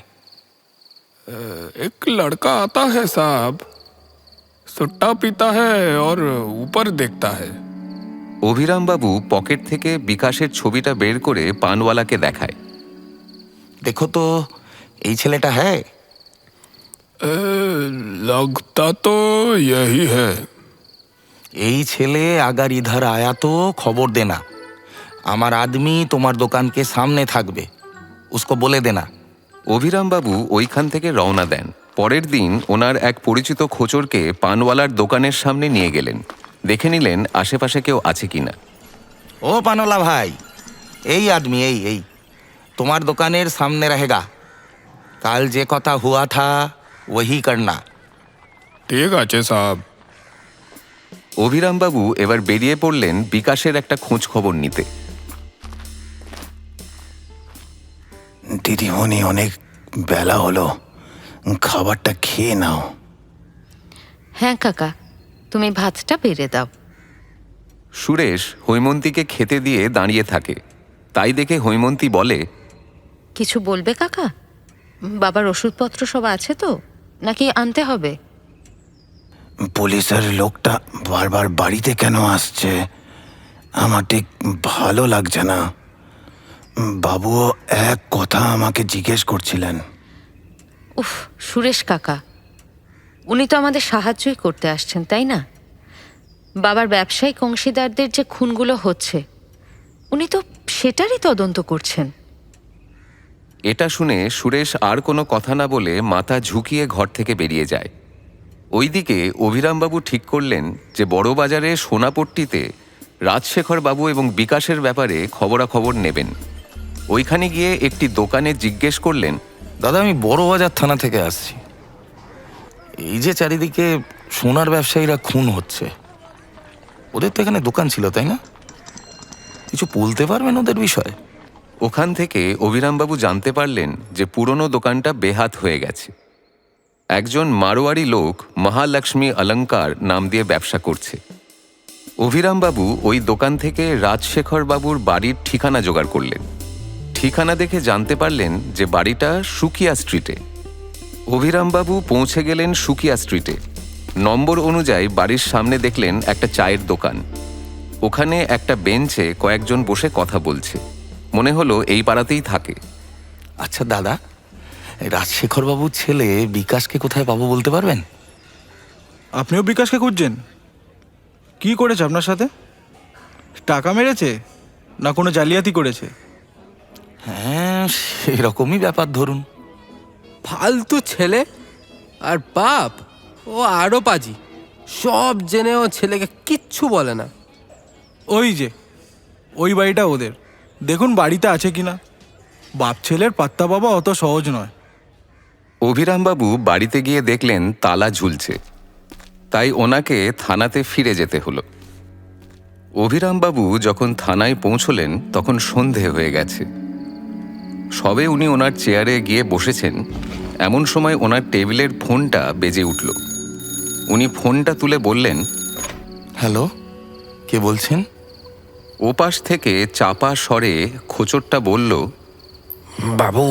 एक लड़का आता है साहब, सुट्टा पीता है और ऊपर देखता है। অভিরামবাবু পকেট থেকে বিকাশের ছবিটা বের করে পানওয়ালাকে দেখায়। দেখো তো, এই ছেলেটা হ্যাঁ? लगता तो यही है। এই ছেলে আগার ইধার আয়া তো খবর দেনা। আমার আদমি তোমার দোকানকে সামনে থাকবে, উসকো বলে দেনা। অভিরামবাবু ওইখান থেকে রওনা দেন। পরের দিন ওনার এক পরিচিত খোচরকে পানওয়ালার দোকানের সামনে নিয়ে গেলেন। দেখে নিলেন আশেপাশে কেউ আছে কিনা। ও পানওয়ালা ভাই, এই আদমি এই এই তোমার দোকানের সামনে रहेगा। কাল যে কথা হুয়া থা वही करना। ठीक আছে साहब। অভিরামবাবু এবার বেরিয়ে পড়লেন বিকাশের একটা খোঁজ খবর নিতে। দিদিমণি, অনেক বেলা হলো, খাবারটা খেয়ে নাও। হ্যাঁ কাকা, তুমি ভাতটা বেড়ে দাও। সুরেশ হৈমন্তীকে খেতে দিয়ে দাঁড়িয়ে থাকে। তাই দেখে হৈমন্তী বলে, কিছু বলবে কাকা? বাবার ওষুধপত্র সব আছে তো, নাকি আনতে হবে? পুলিশের লোকটা বারবার বাড়িতে কেন আসছে আমার ঠিক ভালো লাগছে না। বাবুও এক কথা আমাকে জিজ্ঞেস করছিলেন। উফ, সুরেশ কাকা, উনি তো আমাদের সাহায্যই করতে আসছেন, তাই না? বাবার ব্যবসায়িক অংশীদারদের যে খুনগুলো হচ্ছে সেটারই তদন্ত করছেন। এটা শুনে সুরেশ আর কোনো কথা না বলে মাথা ঝুঁকিয়ে ঘর থেকে বেরিয়ে যায়। ওইদিকে অভিরামবাবু ঠিক করলেন যে বড়বাজারে সোনাপট্টিতে রাজশেখর বাবু এবং বিকাশের ব্যাপারে খবরাখবর নেবেন। ওইখানে গিয়ে একটি দোকানে জিজ্ঞেস করলেন, দাদা, আমি বড়বাজার থানা থেকে আসছি। এই যে চারিদিকে সোনার ব্যবসায়ীরা খুন হচ্ছে, ওদের তো এখানে দোকান ছিল, তাই না? কিছু বলতে পারবেন ওদের বিষয়ে? ওখান থেকে অভিরামবাবু জানতে পারলেন যে পুরনো দোকানটা বেহাত হয়ে গেছে। একজন মারোয়ারি লোক মহালক্ষ্মী অলঙ্কার নাম দিয়ে ব্যবসা করছে। অভিরামবাবু ওই দোকান থেকে রাজশেখর বাবুর বাড়ির ঠিকানা জোগাড় করলেন। ঠিকানা দেখে জানতে পারলেন যে বাড়িটা সুকিয়া স্ট্রিটে। অভিরামবাবু পৌঁছে গেলেন সুকিয়া স্ট্রিটে। নম্বর অনুযায়ী বাড়ির সামনে দেখলেন একটা চায়ের দোকান। ওখানে একটা বেঞ্চে কয়েকজন বসে কথা বলছে। মনে হলো এই পাড়াতেই থাকে। আচ্ছা দাদা, রাজশেখর বাবুর ছেলে বিকাশকে কোথায় পাবো বলতে পারবেন? আপনিও বিকাশকে খুঁজছেন? কি করেছে আপনার সাথে? টাকা মেরেছে না কোনো জালিয়াতি করেছে? হ্যাঁ, সেরকমই ব্যাপার ধরুন। ফালতু ছেলে আর বাপ, ও আরও পাজি। সব জেনেও ছেলেকে কিচ্ছু বলে না। ওই যে ওই বাড়িটা ওদের, দেখুন বাড়িতে আছে কিনা। বাপ ছেলের পাত্তা পাওয়া অত সহজ নয়। অভিরামবাবু বাড়িতে গিয়ে দেখলেন তালা ঝুলছে, তাই ওনাকে থানাতে ফিরে যেতে হলো। অভিরামবাবু যখন থানায় পৌঁছলেন তখন সন্ধে হয়ে গেছে। সবে উনি ওনার চেয়ারে গিয়ে বসেছেন, এমন সময় ওনার টেবিলের ফোনটা বেজে উঠল। উনি ফোনটা তুলে বললেন, হ্যালো, কে বলছেন? ওপাশ থেকে চাপা স্বরে খোঁচরটা বলল, বাবু,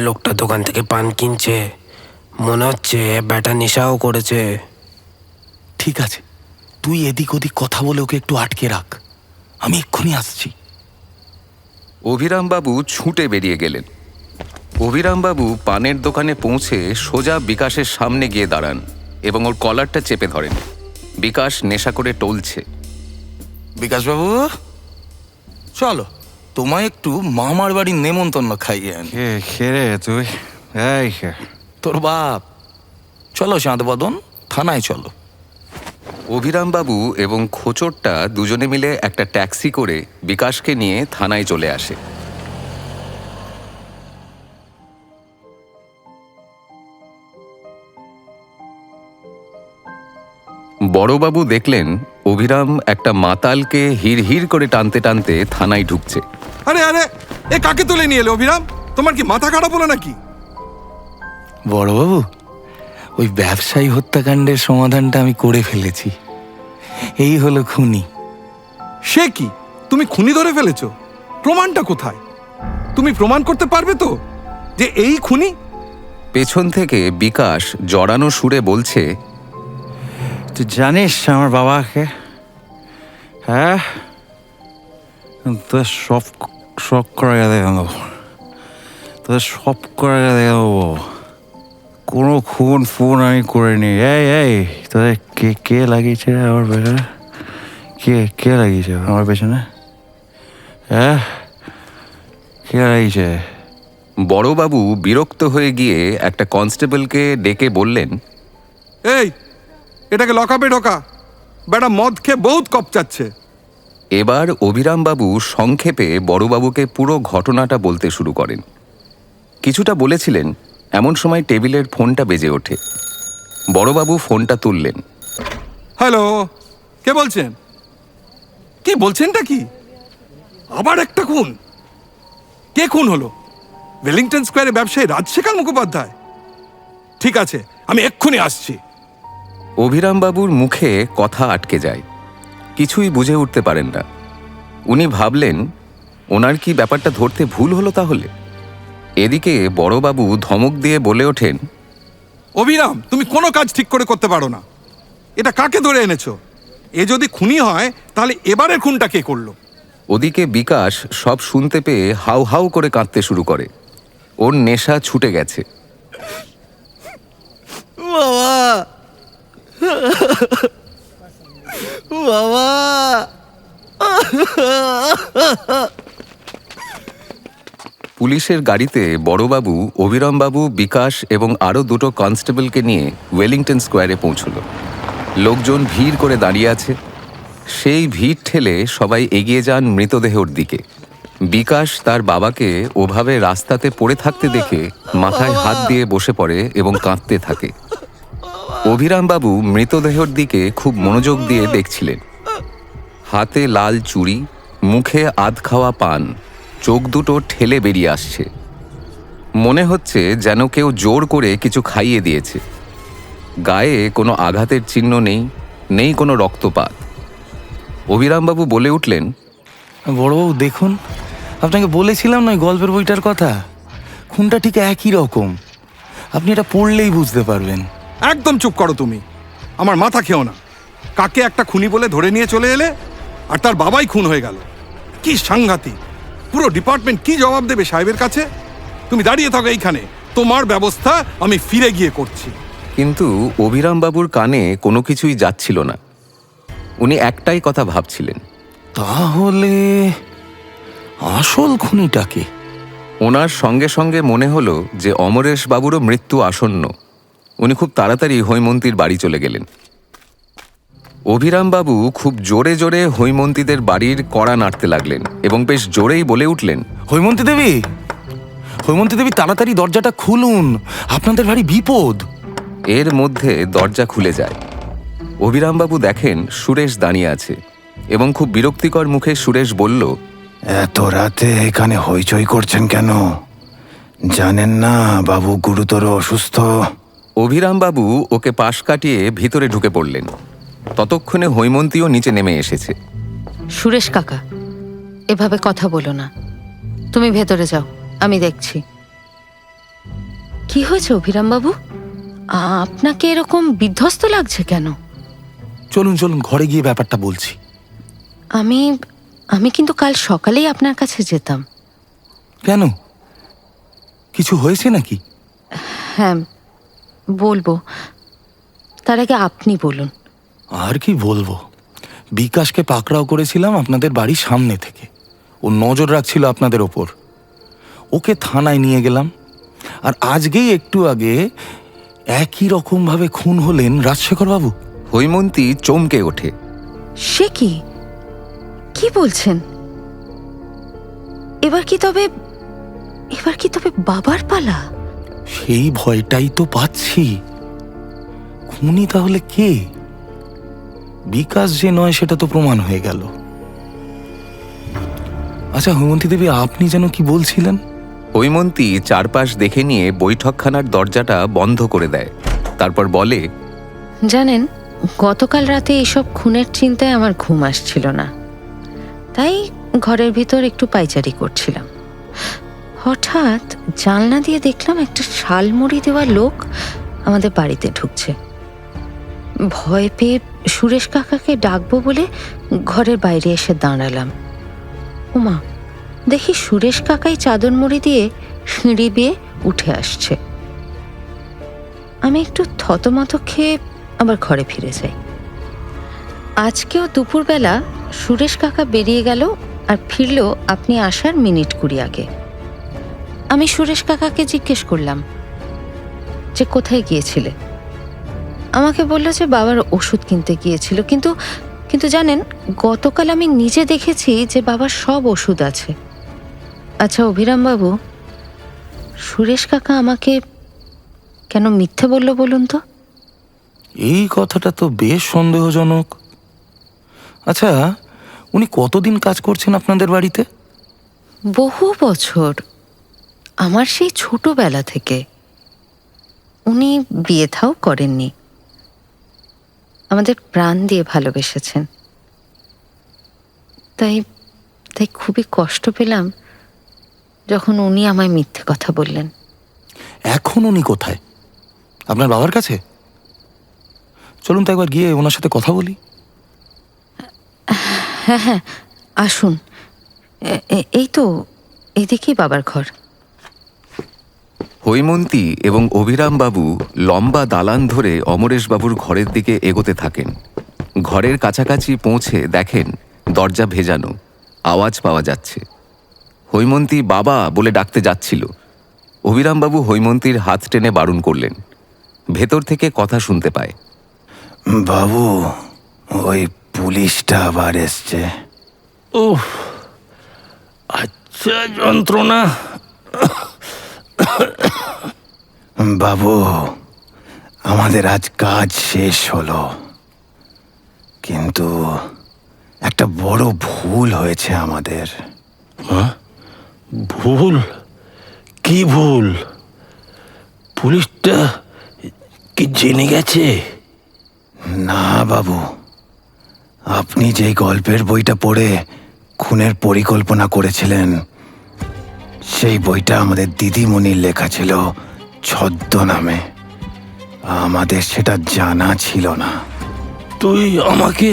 লোকটা দোকান থেকে পান কিনছে, মনে হচ্ছে ব্যাটা নেশাও করেছে। ঠিক আছে, তুই এদিক ওদিক কথা বলে ওকে একটু আটকে রাখ, আমি এক্ষুনি আসছি। অভিরামবাবু ছুটে বেরিয়ে গেলেন। অভিরামবাবু পানের দোকানে পৌঁছে সোজা বিকাশের সামনে গিয়ে দাঁড়ান এবং ওর কলারটা চেপে ধরেন। বিকাশ নেশা করে টলছে। বিকাশবাবু, চলো তোমায় একটু মামার বাড়ির নেমন্তন্ন খাইয়ে আনি। কে রে তুই? এই তোর বাপ। চলো চাঁদবদন, থানায় চলো। অভিরামবাবু এবং খোচরটা দুজনে মিলে একটা ট্যাক্সি করে বিকাশকে নিয়ে থানায় চলে আসে। বড়বাবু দেখলেন অভিরাম একটা মাতালকে হিড় করে টানতে টানতে থানায় ঢুকছে। আরে আরে, এ কাকে তুলে নিয়ে এলে অভিরাম? তোমার কি মাথা খারাপ হলো নাকি? বড়বাবু, ওই ব্যবসায়ী হত্যাকাণ্ডের সমাধানটা আমি করে ফেলেছি। এই হলো খুনি। সে কি, তুমি খুনি ধরে ফেলেছো? প্রমাণটা কোথায়? তুমি প্রমাণ করতে পারবে তো যে এই খুনি? পেছন থেকে বিকাশ জড়ানো সুরে বলছে, তুই জানিস আমার বাবাকে? হ্যাঁ, তোদের সব করে দেবো, তোদের সব করে দেবো। কোনো খুন ফোন আমি করিনি। এই তোদের কে লাগিয়েছে আমার পেছনে? কে লাগিয়েছে আমার পেছনে? হ্যাঁ, কে লাগিয়েছে? বড়বাবু বিরক্ত হয়ে গিয়ে একটা কনস্টেবলকে ডেকে বললেন, এই, এটাকে লকআপে ঢোকা। বেটা মদ খেয়ে বহুত কপচাচ্ছে। এবার অভিরামবাবু সংক্ষেপে বড়বাবুকে পুরো ঘটনাটা বলতে শুরু করেন। কিছুটা বলেছিলেন, এমন সময় টেবিলের ফোনটা বেজে ওঠে। বড়বাবু ফোনটা তুললেন। হ্যালো, কে বলছেন? কি বলছেনটা কি? আবার একটা খুন? কে খুন হলো? ওয়েলিংটন স্কোয়ারে ব্যবসায়ী রাজশেখর মুখোপাধ্যায়? ঠিক আছে, আমি এক্ষুনি আসছি। অভিরামবাবুর মুখে কথা আটকে যায়, কিছুই বুঝে উঠতে পারেন না। উনি ভাবলেন, ওনার কি ব্যাপারটা ধরতে ভুল হলো তাহলে? এদিকে বড়বাবু ধমক দিয়ে বলে ওঠেন, অভিরাম, তুমি কোনো কাজ ঠিক করে করতে পারো না। এটা কাকে ধরে এনেছো? এ যদি খুনি হয় তাহলে এবারের খুনটা কে করলো? ওদিকে বিকাশ সব শুনতে পেয়ে হাউ হাউ করে কাঁদতে শুরু করে। ওর নেশা ছুটে গেছে। বাবা, বাবা, পুলিশের গাড়িতে বড়বাবু, অভিরামবাবু, বিকাশ এবং আরও 2টো কনস্টেবলকে নিয়ে ওয়েলিংটন স্কোয়ারে পৌঁছল। লোকজন ভিড় করে দাঁড়িয়ে আছে। সেই ভিড় ঠেলে সবাই এগিয়ে যান মৃতদেহর দিকে। বিকাশ তার বাবাকে ওভাবে রাস্তাতে পড়ে থাকতে দেখে মাথায় হাত দিয়ে বসে পড়ে এবং কাঁদতে থাকে। অভিরামবাবু মৃতদেহর দিকে খুব মনোযোগ দিয়ে দেখছিলেন। হাতে লাল চুড়ি, মুখে আধ খাওয়া পান, চোখ দুটো ঠেলে বেরিয়ে আসছে। মনে হচ্ছে যেন কেউ জোর করে কিছু খাইয়ে দিয়েছে। গায়ে কোনো আঘাতের চিহ্ন নেই, নেই কোনো রক্তপাত। অভিরামবাবু বলে উঠলেন, বড়বাবু দেখুন, আপনাকে বলেছিলাম না ওই গল্পের বইটার কথা, খুনটা ঠিক একই রকম। আপনি এটা পড়লেই বুঝতে পারবেন। একদম চুপ করো তুমি, আমার মাথা খেও না। কাকে একটা খুনি বলে ধরে নিয়ে চলে এলে, আর তার বাবাই খুন হয়ে গেল। কি সাংঘাতিক! পুরো ডিপার্টমেন্ট কি জবাব দেবে সাহেবের কাছে? তুমি দাঁড়িয়ে থাকো এইখানে, তোমার ব্যবস্থা আমি ফিরে গিয়ে করছি। কিন্তু অভিরামবাবুর কানে কোনো কিছুই যাচ্ছিল না। উনি একটাই কথা ভাবছিলেন, তাহলে আসল খুনিটাকে? ওনার সঙ্গে সঙ্গে মনে হলো যে অমরেশ বাবুরও মৃত্যু আসন্ন। উনি খুব তাড়াতাড়ি হৈমন্তীর বাড়ি চলে গেলেন। অভিরামবাবু খুব জোরে জোরে হৈমন্তীদের বাড়ির কড়া নাড়তে লাগলেন এবং বেশ জোরেই বলে উঠলেন, হৈমন্তী দেবী, হৈমন্তী দেবী, তাড়াতাড়ি দরজাটা খুলুন, আপনাদের বাড়ি বিপদ। এর মধ্যে দরজা খুলে যায়। অভিরামবাবু দেখেন সুরেশ দাঁড়িয়ে আছে এবং খুব বিরক্তিকর মুখে সুরেশ বলল, এত রাতে এখানে হইচই করছেন কেন? জানেন না বাবু গুরুতর অসুস্থ? অভিরামবাবু ওকে পাশ কাটিয়ে ভিতরে ঢুকে পড়লেন। ততক্ষণে হৈমন্তীও নিচে নেমে এসেছে। সুরেশ কাকা, এভাবে কথা বলো না। তুমি ভেতরে যাও, আমি দেখছি। কি হয়েছে অভিরামবাবু? আপনাকে এরকম বিধ্বস্ত লাগছে কেন? চলুন চলুন, ঘরে গিয়ে ব্যাপারটা বলছি। আমি কিন্তু কাল সকালেই আপনার কাছে যেতাম। কেন, কিছু হয়েছে নাকি? হ্যাঁ, বলবো। তার আগে আপনি বলুন। আর কি বলবো, বিকাশকে পাকড়াও করেছিলাম আপনাদের বাড়ির সামনে থেকে। ও নজর রাখছিল আপনাদের ওপর। ওকে থানায় নিয়ে গেলাম, আর আজকেই একটু আগে একই রকমভাবে খুন হলেন রাজশেখর বাবু। হৈমন্তী চমকে ওঠে। সে কি? কি বলছেন? এবার কি তবে বাবার পালা? সেই ভয়টাই তো পাচ্ছি। খুনি তাহলে কে? বিকাশ যে নয় সেটা তো প্রমাণ হয়ে গেল। আচ্ছা হৈমন্তী দেবী, আপনি যেন কি বলছিলেন? হৈমন্তী চারপাশ দেখে নিয়ে বৈঠকখানার দরজাটা বন্ধ করে দেয়। তারপর বলে, জানেন, গতকাল রাতে এইসব খুনের চিন্তায় আমার ঘুম আসছিল না, তাই ঘরের ভিতর একটু পায়চারি করছিলাম। হঠাৎ জানলা দিয়ে দেখলাম একটা শালমুড়ি দেওয়া লোক আমাদের বাড়িতে ঢুকছে। ভয় পেয়ে সুরেশ কাকাকে ডাকবো বলে ঘরের বাইরে এসে দাঁড়ালাম। ওমা, দেখি সুরেশ কাকাই চাদর মুড়ি দিয়ে সিঁড়ি বেয়ে উঠে আসছে। আমি একটু থতমত খেয়ে আবার ঘরে ফিরে যাই। আজকেও দুপুরবেলা সুরেশ কাকা বেরিয়ে গেল আর ফিরল আপনি আসার মিনিট 20 আগে। আমি সুরেশ কাকাকে জিজ্ঞেস করলাম যে কোথায় গিয়েছিলে। আমাকে বলল যে বাবার ওষুধ কিনতে গিয়েছিল, কিন্তু জানেন, গতকাল আমি নিজে দেখেছি যে বাবার সব ওষুধ আছে। আচ্ছা অভিরামবাবু, সুরেশ কাকা আমাকে কেন মিথ্যে বলল বলুন তো? এই কথাটা তো বেশ সন্দেহজনক। আচ্ছা, উনি কতদিন কাজ করছেন আপনাদের বাড়িতে? বহু বছর, আমার সেই ছোটবেলা থেকে। উনি বিয়ে থাও করেননি, আমাদের প্রাণ দিয়ে ভালোবেসেছেন। তাই খুবই কষ্ট পেলাম যখন উনি আমায় মিথ্যে কথা বললেন। এখন উনি কোথায়? আপনার বাবার কাছে? চলুন তো একবার গিয়ে ওনার সাথে কথা বলি। হ্যাঁ, আসুন। এই তো, এদিকেই বাবার ঘর। হৈমন্তী এবং অভিরামবাবু লম্বা দালান ধরে অমরেশবাবুর ঘরের দিকে এগোতে থাকেন। ঘরের কাছাকাছি পৌঁছে দেখেন দরজা ভেজানো, আওয়াজ পাওয়া যাচ্ছে। হৈমন্তী বাবা বলে ডাকতে যাচ্ছিল। অবিরামবাবু হৈমন্তীর হাত টেনে বারণ করলেন। ভেতর থেকে কথা শুনতে পায়। বাবু, ওই পুলিশটা আবার এসছে। উফ, আচ্ছা যন্ত্রণা। বাবু, আমাদের আজ কাজ শেষ হলো, কিন্তু একটা বড় ভুল হয়েছে আমাদের। ভুল? কি ভুল? পুলিশটা কি জেনে গেছে? না বাবু, আপনি যে গল্পের বইটা পড়ে খুনের পরিকল্পনা করেছিলেন, সেই বইটা আমাদের দিদিমণির লেখা ছিল ছদ্মনামে। আমাদের সেটা জানা ছিল না। তুই আমাকে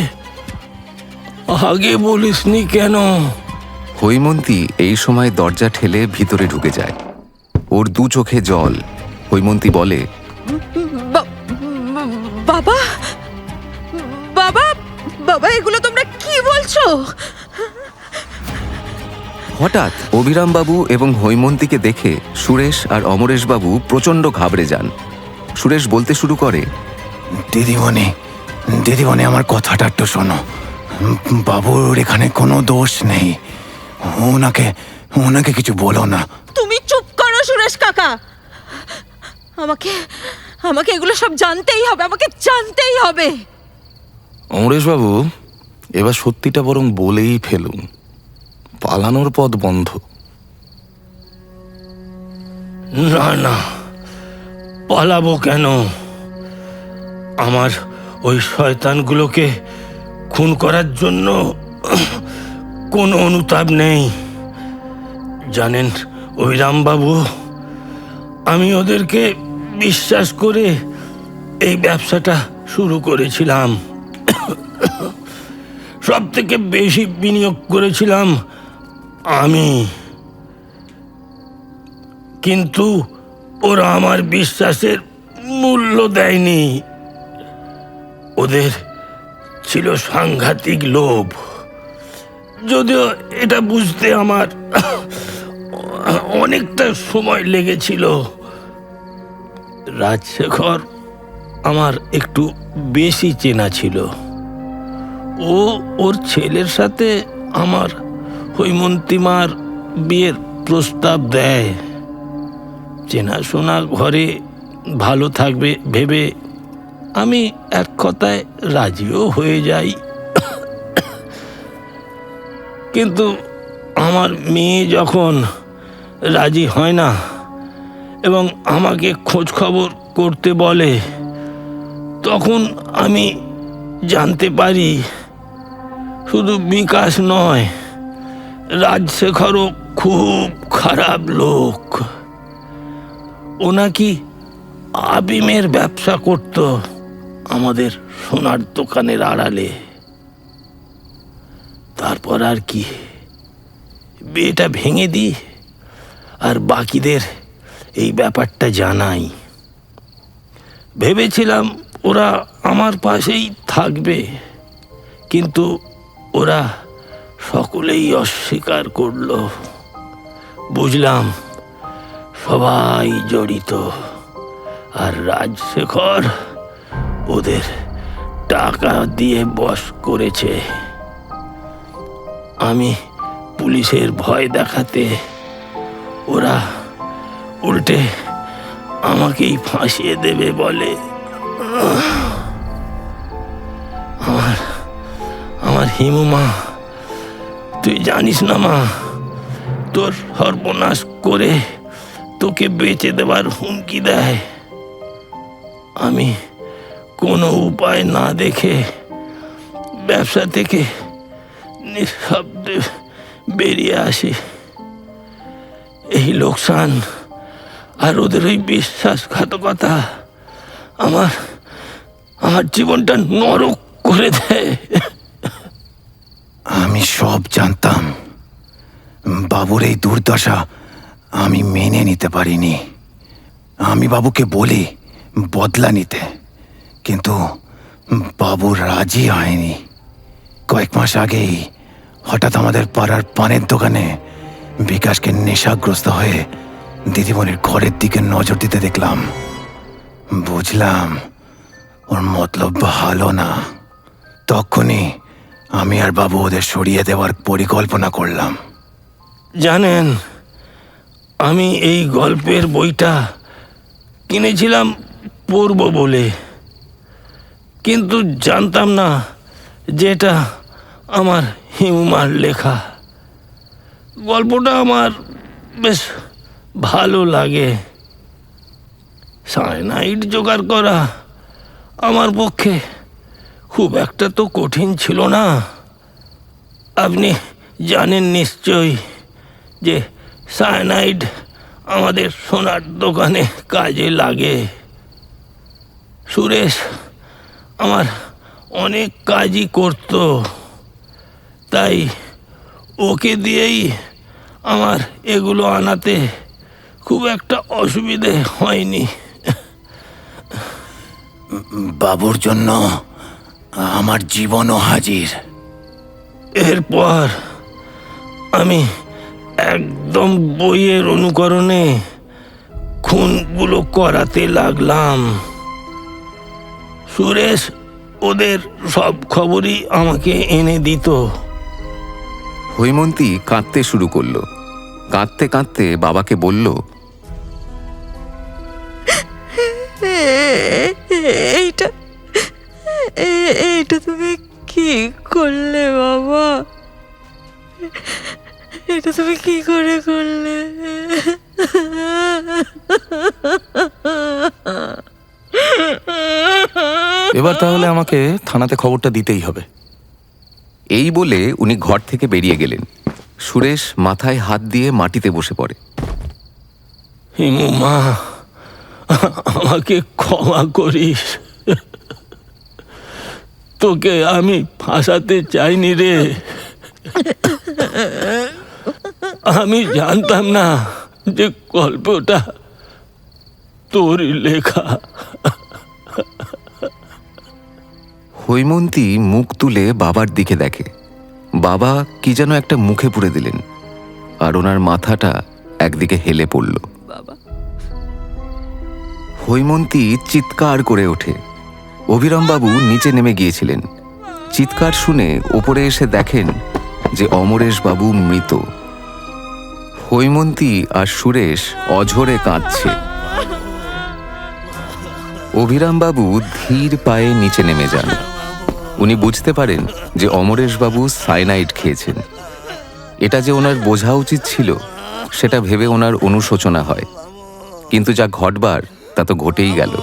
আগে বলিসনি কেন? হৈমন্তী এই সময় দরজা ঠেলে ভিতরে ঢুকে যায়। ওর দু চোখে জল। হৈমন্তী বলে, বাবা বাবা বাবা, এগুলো তোমরা কি বলছো? হঠাৎ অবিরামবাবু এবং হৈমন্তীকে দেখে সুরেশ আর অমরেশবাবু প্রচণ্ড ঘাবড়ে যান। সুরেশ বলতে শুরু করে, দিদিমণি, দিদিমণি, আমার কথাটা একটু শোনো। বাবুর এখানে কোনো দোষ নেই। ওনাকে ওনাকে কিছু বলো না। তুমি চুপ করো সুরেশ কাকা। আমাকে আমাকে এগুলো সব জানতেই হবে, আমাকে জানতেই হবে। অমরেশবাবু, এবার সত্যিটা বরং বলেই ফেলুন, পালানোর পথ বন্ধ। না না, পালাবো কেন? আমার ওই শয়তানগুলোকে খুন করার জন্য কোনো অনুতাপ নেই। জানেন অবিরামবাবু, আমি ওদেরকে বিশ্বাস করে এই ব্যবসাটা শুরু করেছিলাম। সব থেকে বেশি বিনিয়োগ করেছিলাম আমি, কিন্তু ওরা আমার বিশ্বাসের মূল্য দেয়নি। ওদের ছিল সাংঘাতিক লোভ। যদিও এটা বুঝতে আমার অনেকটা সময় লেগেছিল। রাজশেখর আমার একটু বেশি চেনা ছিল। ও ওর ছেলের সাথে আমার হৈমন্তীমার বিয়ের প্রস্তাব দেয়। চেনাশোনা ঘরে ভালো থাকবে ভেবে আমি এক কথায় রাজিও হয়ে যাই। কিন্তু আমার মেয়ে যখন রাজি হয় না এবং আমাকে খোঁজ খবর করতে বলে, তখন আমি জানতে পারি শুধু বিকাশ নয়, রাজশেখরও খুব খারাপ লোক। ও নাকি আবিমের ব্যবসা করত আমাদের সোনার দোকানের আড়ালে। তারপর আর কি, বিয়েটা ভেঙে দিই আর বাকিদের এই ব্যাপারটা জানাই। ভেবেছিলাম ওরা আমার পাশেই থাকবে, কিন্তু ওরা সকলেই অস্বীকার করল। বুঝলাম সবাই জড়িত, আর রাজশেখর ওদের টাকা দিয়ে বশ করেছে। আমি পুলিশের ভয় দেখাতে ওরা উল্টে আমাকেই ফাঁসিয়ে দেবে বলে। আমার হিমু মা, তুই জানিস না মা, তোর সর্বনাশ করে তোকে বেঁচে দেবার হুমকি দেয়। আমি কোনো উপায় না দেখে ব্যবসা থেকে নিঃশব্দে বেরিয়ে আসি। এই লোকসান আর ওদের ওই বিশ্বাসঘাতকতা আমার জীবনটা নরক করে দেয়। আমি সব জানতাম। বাবুর এই দুর্দশা আমি মেনে নিতে পারিনি। আমি বাবুকে বলি বদলা নিতে, কিন্তু বাবু রাজি হয়নি। কয়েক মাস আগেই হঠাৎ আমাদের পাড়ার পানের দোকানে বিকাশকে নেশাগ্রস্ত হয়ে দিদিমণির ঘরের দিকে নজর দিতে দেখলাম। বুঝলাম ওর মতলব ভালো না। তখনই আমি আর বাবু ওদের সরিয়ে দেওয়ার পরিকল্পনা করলাম। জানেন, আমি এই গল্পের বইটা কিনেছিলাম পড়ব বলে, কিন্তু জানতাম না যে এটা আমার হিমুমার লেখা। গল্পটা আমার বেশ ভালো লাগে। সায়ানাইড জোগাড় করা আমার পক্ষে খুব একটা তো কঠিন ছিল না। আপনি জানেন নিশ্চয়ই যে সায়ানাইড আমাদের সোনার দোকানে কাজে লাগে। সুরেশ আমার অনেক কাজই করত, তাই ওকে দিয়েই আমার এগুলো আনাতে খুব একটা অসুবিধে হয়নি। বাবুর জন্য আমার জীবনও হাজির। এরপর আমি একদম বইয়ের অনুকরণে খুনগুলো করাতে লাগলাম। সুরেশ ওদের সব খবরই আমাকে এনে দিত। হৈমন্তী কাঁদতে শুরু করলো। কাঁদতে কাঁদতে বাবাকে বলল, এইটা এইটা তুমি কি করলে বাবা? এটা তুমি কি করে করলে? এবার তাহলে আমাকে থানাতে খবরটা দিতেই হবে। এই বলে উনি ঘর থেকে বেরিয়ে গেলেন। সুরেশ মাথায় হাত দিয়ে মাটিতে বসে পড়ে। হিমু মা, আমাকে ক্ষমা করিস। তোকে আমি ফাঁসাতে চাইনি রে। আমি জানতাম না যে গল্পটা তোরই লেখা। হৈমন্তী মুখ তুলে বাবার দিকে দেখে। বাবা কি যেন একটা মুখে পুরে দিলেন, আর ওনার মাথাটা একদিকে হেলে পড়ল। হৈমন্তী চিৎকার করে ওঠে। অভিরামবাবু নিচে নেমে গিয়েছিলেন। চিৎকার শুনে ওপরে এসে দেখেন যে অমরেশবাবু মৃত। হৈমন্তী আর সুরেশ অঝরে কাঁদছে। অভিরামবাবু ধীর পায়ে নিচে নেমে যান। উনি বুঝতে পারেন যে অমরেশবাবু সায়ানাইড খেয়েছেন। এটা যে ওনার বোঝা উচিত ছিল সেটা ভেবে ওনার অনুশোচনা হয়, কিন্তু যা ঘটবার তা তো ঘটেই গেল।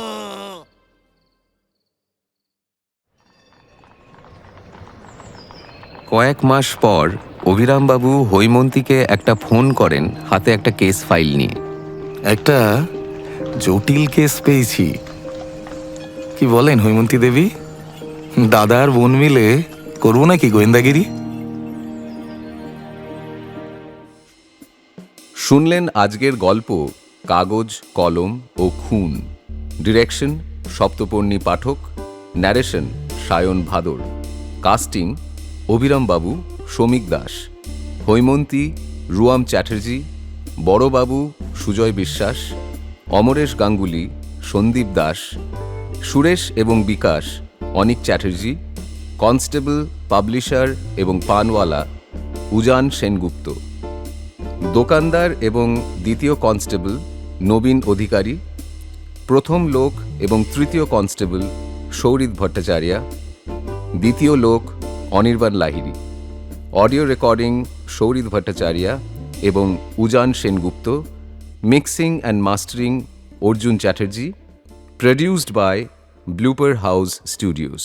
কয়েক মাস পর অভিরামবাবু হৈমন্তীকে একটা ফোন করেন, হাতে একটা কেস ফাইল নিয়ে। একটা জটিল কেস পেয়েছি। কি বলেন হৈমন্তী দেবী? দাদা আর বোন মিলে করবো নাকি গোয়েন্দাগিরি? শুনলেন আজকের গল্প কাগজ কলম ও খুন। ডিরেকশন সপ্তপর্ণী পাঠক, ন্যারেশন সায়ন ভাদর, কাস্টিং অভিরামবাবু শ্রমিক দাস, হৈমন্তী রুয়াম চ্যাটার্জি, বড়বাবু সুজয় বিশ্বাস, অমরেশ গাঙ্গুলি সন্দীপ দাস, সুরেশ এবং বিকাশ অনিক চ্যাটার্জি, কনস্টেবল পাবলিশার এবং পানওয়ালা উজান সেনগুপ্ত, দোকানদার এবং দ্বিতীয় কনস্টেবল নবীন অধিকারী, প্রথম লোক এবং তৃতীয় কনস্টেবল সৌরিত ভট্টাচার্য, দ্বিতীয় লোক অনির্বাণ লাহিড়ী, অডিও রেকর্ডিং সৌরিত ভট্টাচার্য এবং Ujan Sengupta, mixing and mastering Arjun Chatterjee, produced by Blooper House Studios.